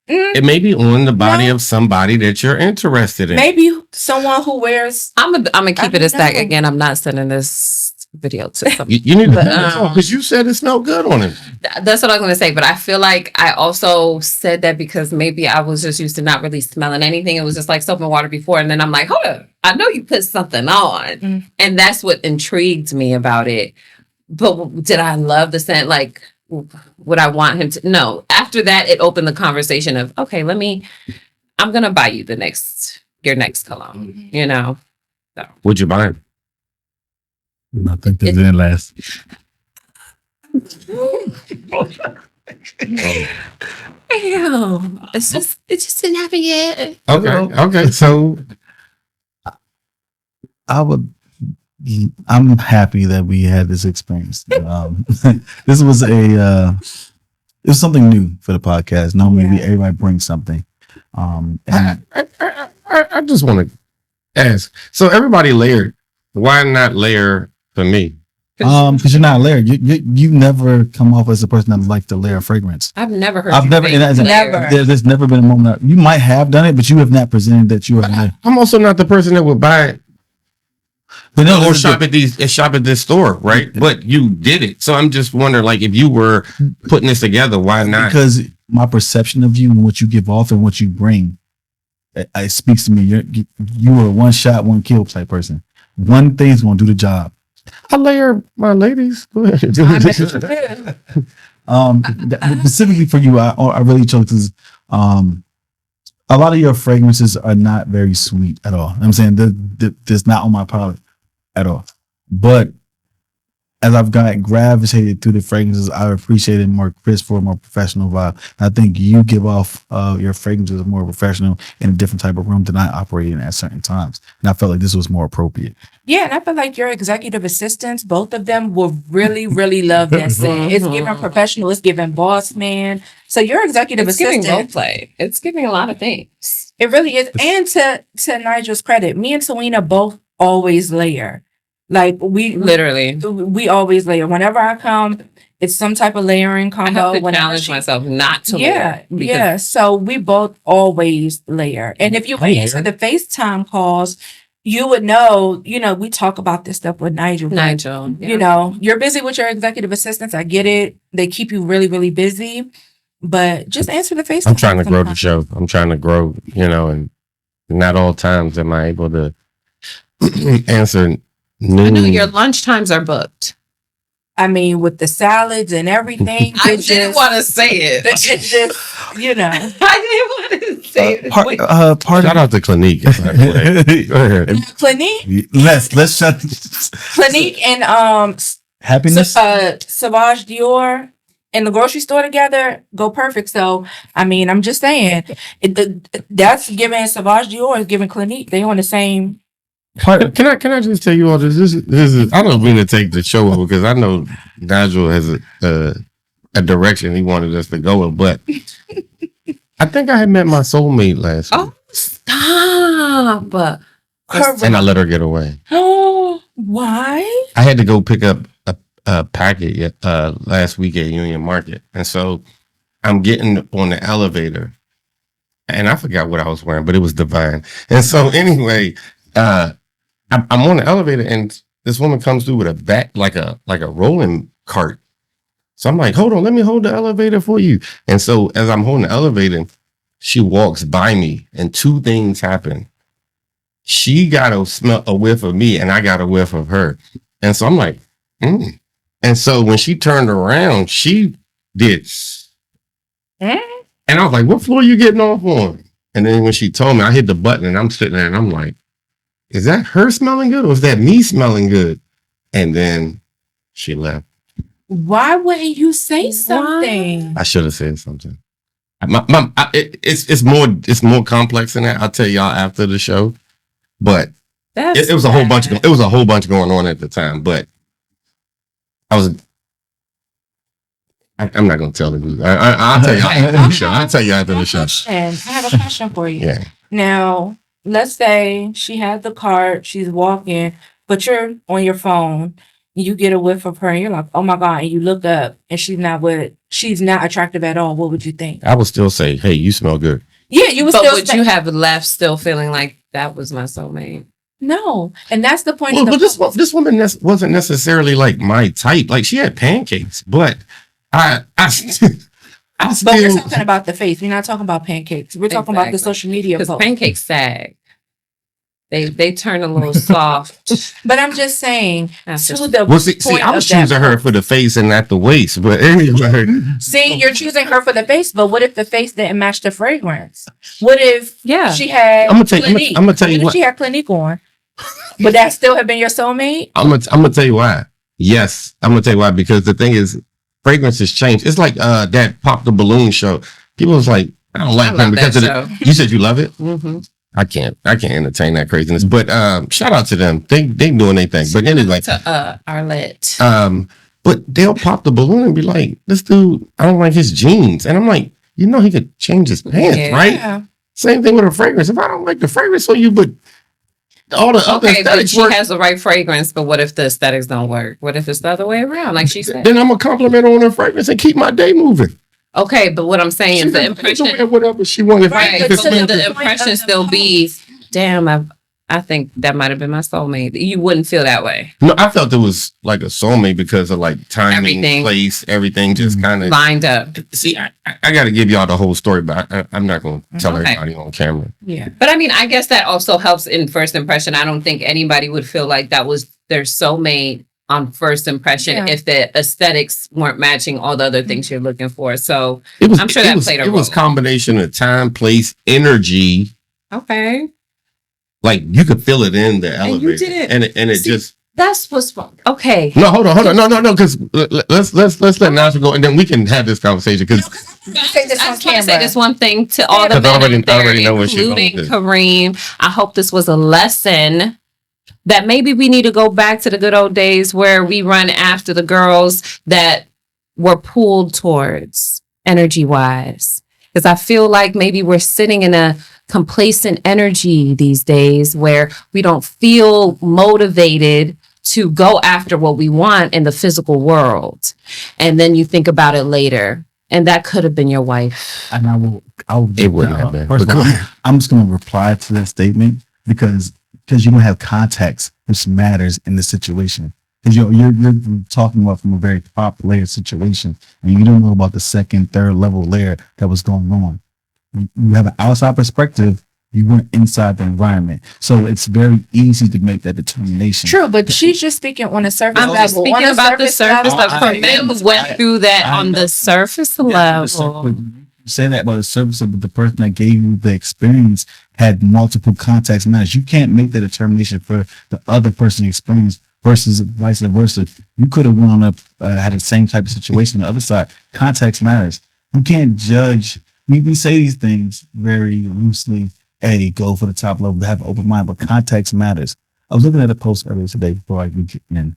It may be on the body of somebody that you're interested in. Maybe someone who wears. I'm gonna keep it a stack again. I'm not sending this video to somebody. You need to because you said it smelled good on him. That's what I was gonna say, but I feel like I also said that because maybe I was just used to not really smelling anything. It was just like soap and water before, and then I'm like, hold up, I know you put something on, and that's what intrigued me about it. But did I love the scent? Like, would I want him to? No. After that, it opened the conversation of, okay, I'm gonna buy you your next cologne. So. Would you buy him? I think that didn't last. It just didn't happen yet. Okay. So I'm happy that we had this experience. This was it was something new for the podcast. Normally, everybody brings something. And I just want to ask. So everybody layered. Why not layer for me? Because you're not a layer. You never come off as a person that likes to layer fragrance. I've never heard. There's never been a moment that you might have done it, but you have not presented that you are. I'm also not the person that would buy it. But no, or shop at this store, right? But you did it, so I'm just wondering, like, if you were putting this together, why not? Because my perception of you and what you give off and what you bring, it speaks to me. You are a one shot, one kill type person. One thing's gonna do the job. I layer my ladies. Go ahead. Specifically for you, I really chose because a lot of your fragrances are not very sweet at all. I'm saying there's not on my palate at all. But as I've gravitated through the fragrances, I appreciated more crisp or more professional vibe. I think you give off your fragrances more professional in a different type of room than I operate in at certain times. And I felt like this was more appropriate. Yeah, and I feel like your executive assistants, both of them will really, really love that scent. It's giving professional, it's giving boss man. So your executive assistant. It's giving role play. It's giving a lot of things. It really is. And to Nigel's credit, me and Selena both always layer. Like we always layer. Whenever I come, it's some type of layering combo. I have to challenge myself not to layer. Yeah. So we both always layer. And if you answer the FaceTime calls, you would know, we talk about this stuff with Nigel. Yeah. You're busy with your executive assistants. I get it. They keep you really, really busy. But just answer the FaceTime. I'm trying to grow the show. I'm trying to grow, and not all times am I able to answer. I know your lunch times are booked. I mean, with the salads and everything. I didn't want to say it. It's just, I didn't want to say it. Shout out to Clinique. Go ahead. Clinique? Let's shut Clinique and Happiness? Sauvage Dior in the grocery store together go perfect. So, I mean, I'm just saying, that's giving Sauvage Dior is giving Clinique. They on the same. Can I just tell you all this? This is I don't mean to take the show over because I know Nigel has a direction he wanted us to go in, but I think I had met my soulmate last week. Oh, stop! And I let her get away. Oh, why? I had to go pick up a packet last week at Union Market, and so I'm getting on the elevator, and I forgot what I was wearing, but it was divine. And so anyway. I'm on the elevator and this woman comes through with a back like a rolling cart. So I'm like, hold on, let me hold the elevator for you. And so as I'm holding the elevator, she walks by me and two things happen. She got a whiff of me and I got a whiff of her. And so I'm like, And so when she turned around, she did. And I was like, what floor are you getting off on? And then when she told me, I hit the button and I'm sitting there and I'm like, is that her smelling good or is that me smelling good? And then she left. Why wouldn't you say something? I should have said something. It's more complex than that. I'll tell y'all after the show. But it was a whole bunch. It was a whole bunch going on at the time. But I'm not going to tell the I'll tell you after the show. I'll tell you after the show. And I have a question for you. Yeah. Now, let's say she has the cart, she's walking, but you're on your phone. You get a whiff of her, and you're like, "Oh my god!" And you look up, and she's not attractive at all. What would you think? I would still say, "Hey, you smell good." Yeah, you would. But would you have left still feeling like that was my soulmate? No, and that's the point. But this woman wasn't necessarily like my type. Like she had pancakes, but I But we're talking about the face. We're not talking about pancakes. We're talking about the social media post. Because pancakes sag. They turn a little soft. But I'm just saying. I was choosing her for the face and not the waist. But anyway. See, you're choosing her for the face, but what if the face didn't match the fragrance? What if she had Clinique? I'm gonna tell you what. She had Clinique on. Would that still have been your soulmate? I'm gonna tell you why. Yes, I'm gonna tell you why. Because the thing is, fragrances change. It's like that Pop the Balloon show. People was like, I don't like them because of you said you love it. Mm-hmm. I can't entertain that craziness. But shout out to them. They doing their thing. But anyway, to Arlette. But they'll pop the balloon and be like, this dude, I don't like his jeans. And I'm like, he could change his pants, right? Same thing with a fragrance. If I don't like the fragrance on you, but all the other Okay, but aesthetics she work. has the right fragrance. But what if the aesthetics don't work? What if it's the other way around? Like she said. Then I'm gonna compliment her on her fragrance and keep my day moving. Okay, but what I'm saying is the impression. Whatever she wanted. Right, If but it's would meant the to- impression still be, damn, I think that might have been my soulmate. You wouldn't feel that way. No, I felt it was like a soulmate because of like timing, Everything. place, everything just kind of Lined up. See, I got to give y'all the whole story, but I'm not going to tell Okay. everybody on camera. Yeah. But I mean, I guess that also helps in first impression. I don't think anybody would feel like that was their soulmate on first impression if the aesthetics weren't matching all the other things you're looking for. So It was. I'm sure it that was, played a It was role. combination of time, place, energy. okay. Like you could feel it in the And you elevator, didn't- and it see, just. That's what's wrong. Okay. No, hold on, no, because let's let Nasha go, and then we can have this conversation. Because Say this I on just want to say camera. this one thing to all the Because I men already- out there, I already know what you're including gonna do. Kareem. I hope this was a lesson that maybe we need to go back to the good old days where we run after the girls that were pulled towards energy wise. Because I feel like maybe we're sitting in a complacent energy these days where we don't feel motivated to go after what we want in the physical world. And then you think about it later. And that could have been your wife. And I will. It wouldn't have been. First of But go all, ahead. I'm just going to reply to that statement because you don't have context, which matters in the situation. Because you're talking about from a very top layer situation, and you don't know about the second, third level layer that was going on. You have an outside perspective. You weren't inside the environment, so it's very easy to make that determination. True, but she's just speaking on a surface I'm level. just speaking On a about the surface level, level. For men who went through that I on know. the surface Yeah, the level. but you say that about the surface of the person that gave you the experience had multiple context matters. You can't make the determination for the other person's experience versus vice versa. You could have wound up had the same type of situation on the other side. Context matters. You can't judge. We say these things very loosely. Hey, go for the top level, have an open mind, but context matters. I was looking at a post earlier today before I get in.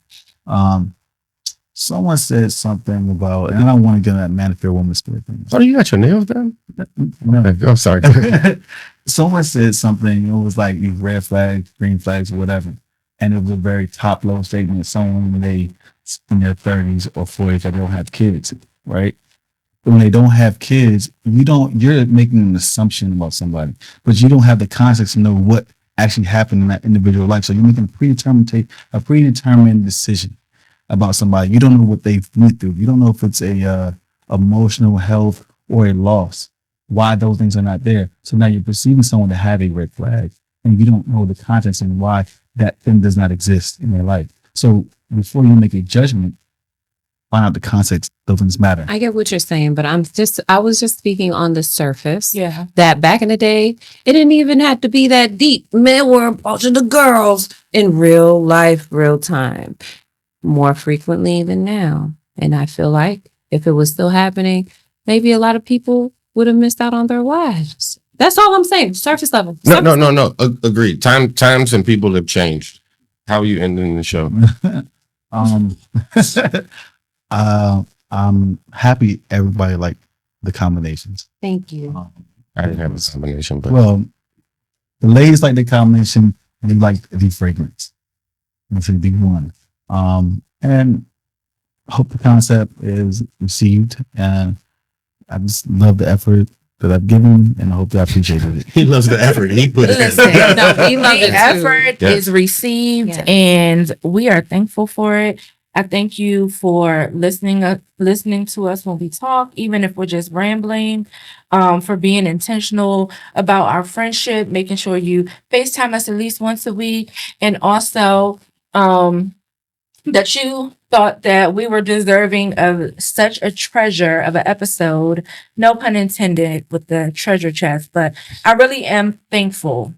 Someone said something about, and I don't want to get that man if you're a woman story thing. Oh, you got your nails done? No. Okay, I'm sorry. Someone said something, it was like these red flags, green flags, or whatever. And it was a very top level statement. Someone when they in their 30s or 40s that don't have kids, right? When they don't have kids, you're making an assumption about somebody, but you don't have the context to know what actually happened in that individual life. So you're making a predetermined decision about somebody. You don't know what they've went through. You don't know if it's a emotional health or a loss, why those things are not there. So now you're perceiving someone to have a red flag and you don't know the context and why that thing does not exist in their life. So before you make a judgment, find out the context. Those things matter. I get what you're saying, but I was just speaking on the surface. Yeah. That back in the day, it didn't even have to be that deep. Men were approaching the girls in real life, real time, more frequently than now. And I feel like if it was still happening, maybe a lot of people would have missed out on their wives. That's all I'm saying. Surface level. No. Agreed. Times and people have changed. How are you ending the show? I'm happy everybody liked the combinations. Thank you. I didn't have a combination, but Well, the ladies like the combination, they like the fragrance. That's a big one. And I hope the concept is received, and I just love the effort that I've given, and I hope that I appreciated it. he loves the effort he put Listen, in. no, we love The it too. effort Yes. is received, Yes. and we are thankful for it. I thank you for listening to us when we talk, even if we're just rambling, for being intentional about our friendship, making sure you FaceTime us at least once a week, and also that you thought that we were deserving of such a treasure of an episode. No pun intended with the treasure chest, but I really am thankful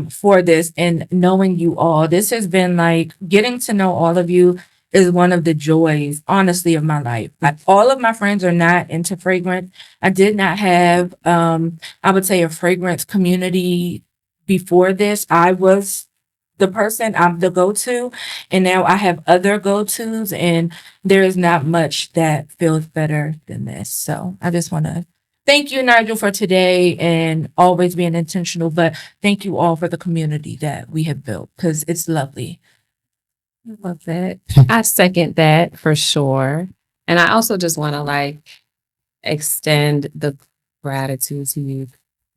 for this and knowing you all. This has been like getting to know all of you is one of the joys, honestly, of my life. Like all of my friends are not into fragrance. I did not have, I would say, a fragrance community before this. I was the person, I'm the go-to, and now I have other go-tos, and there is not much that feels better than this. So I just want to thank you, Nigel, for today and always being intentional. But thank you all for the community that we have built because it's lovely. I love that. I second that for sure. And I also just want to like extend the gratitude to you,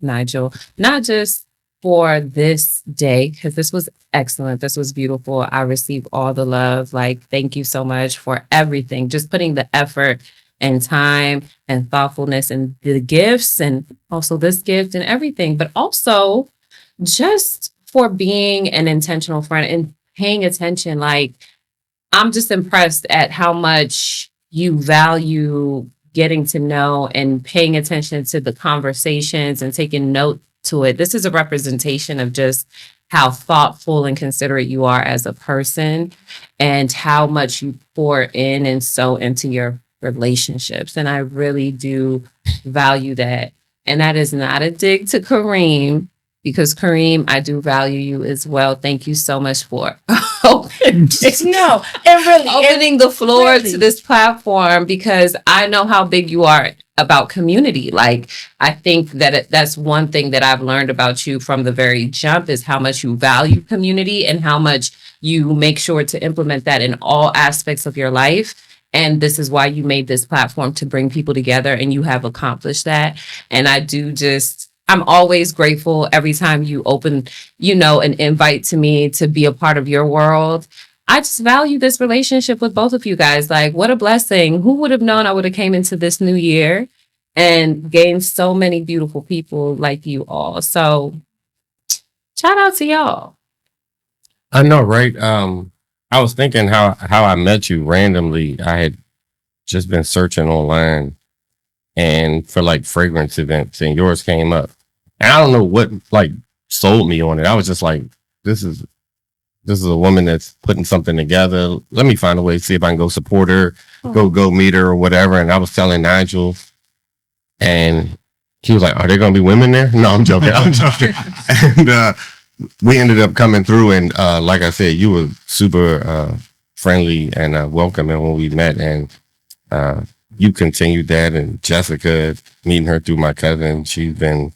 Nigel, not just for this day, because this was excellent. This was beautiful. I received all the love. Like, thank you so much for everything. Just putting the effort and time and thoughtfulness and the gifts and also this gift and everything, but also just for being an intentional friend and paying attention. Like, I'm just impressed at how much you value getting to know and paying attention to the conversations and taking note to it. This is a representation of just how thoughtful and considerate you are as a person and how much you pour in and sow into your relationships. And I really do value that. And that is not a dig to Kareem, because Kareem, I do value you as well. Thank you so much for opening the floor to this platform, because I know how big you are about community. Like, I think that that's one thing that I've learned about you from the very jump is how much you value community and how much you make sure to implement that in all aspects of your life. And this is why you made this platform, to bring people together, and you have accomplished that. And I'm always grateful every time you open, an invite to me to be a part of your world. I just value this relationship with both of you guys. Like, what a blessing. Who would have known I would have came into this new year and gained so many beautiful people like you all. So shout out to y'all. I know, right? I was thinking how I met you randomly. I had just been searching online and for like fragrance events, and yours came up. And I don't know what like sold me on it. I was just like, this is a woman that's putting something together. Let me find a way to see if I can go support her, go meet her or whatever. And I was telling Nigel, and he was like, "Are there going to be women there?" No, I'm joking. And we ended up coming through, and like I said, you were super friendly and welcoming when we met, and you continued that. And Jessica, meeting her through my cousin, she's been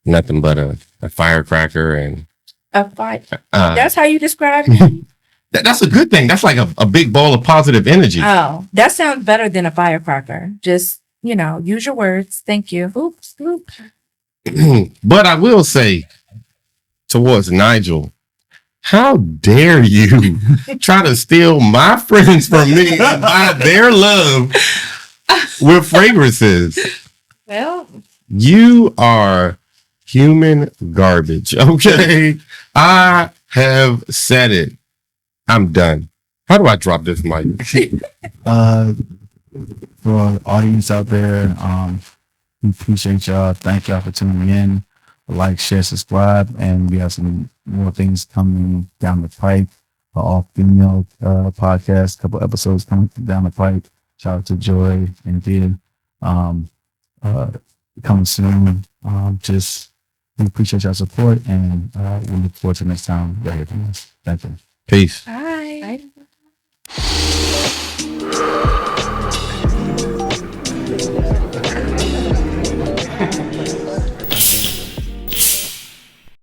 nothing but a firecracker and a fire. That's how you describe me. That's a good thing. That's like a big ball of positive energy. Oh, that sounds better than a firecracker. Just use your words. Thank you. Oops. But I will say, towards Nigel, how dare you try to steal my friends from me and buy their love with fragrances? Well, you are human garbage, okay? I have said it. I'm done. How do I drop this mic? For the audience out there, we appreciate y'all. Thank y'all for tuning in. Like, share, subscribe, and we have some more things coming down the pipe. All-female podcast, couple episodes coming down the pipe. Shout out to Joy and Did. Coming soon. We appreciate y'all support, and we look forward to next time y'all hear from us. Thank you. Peace.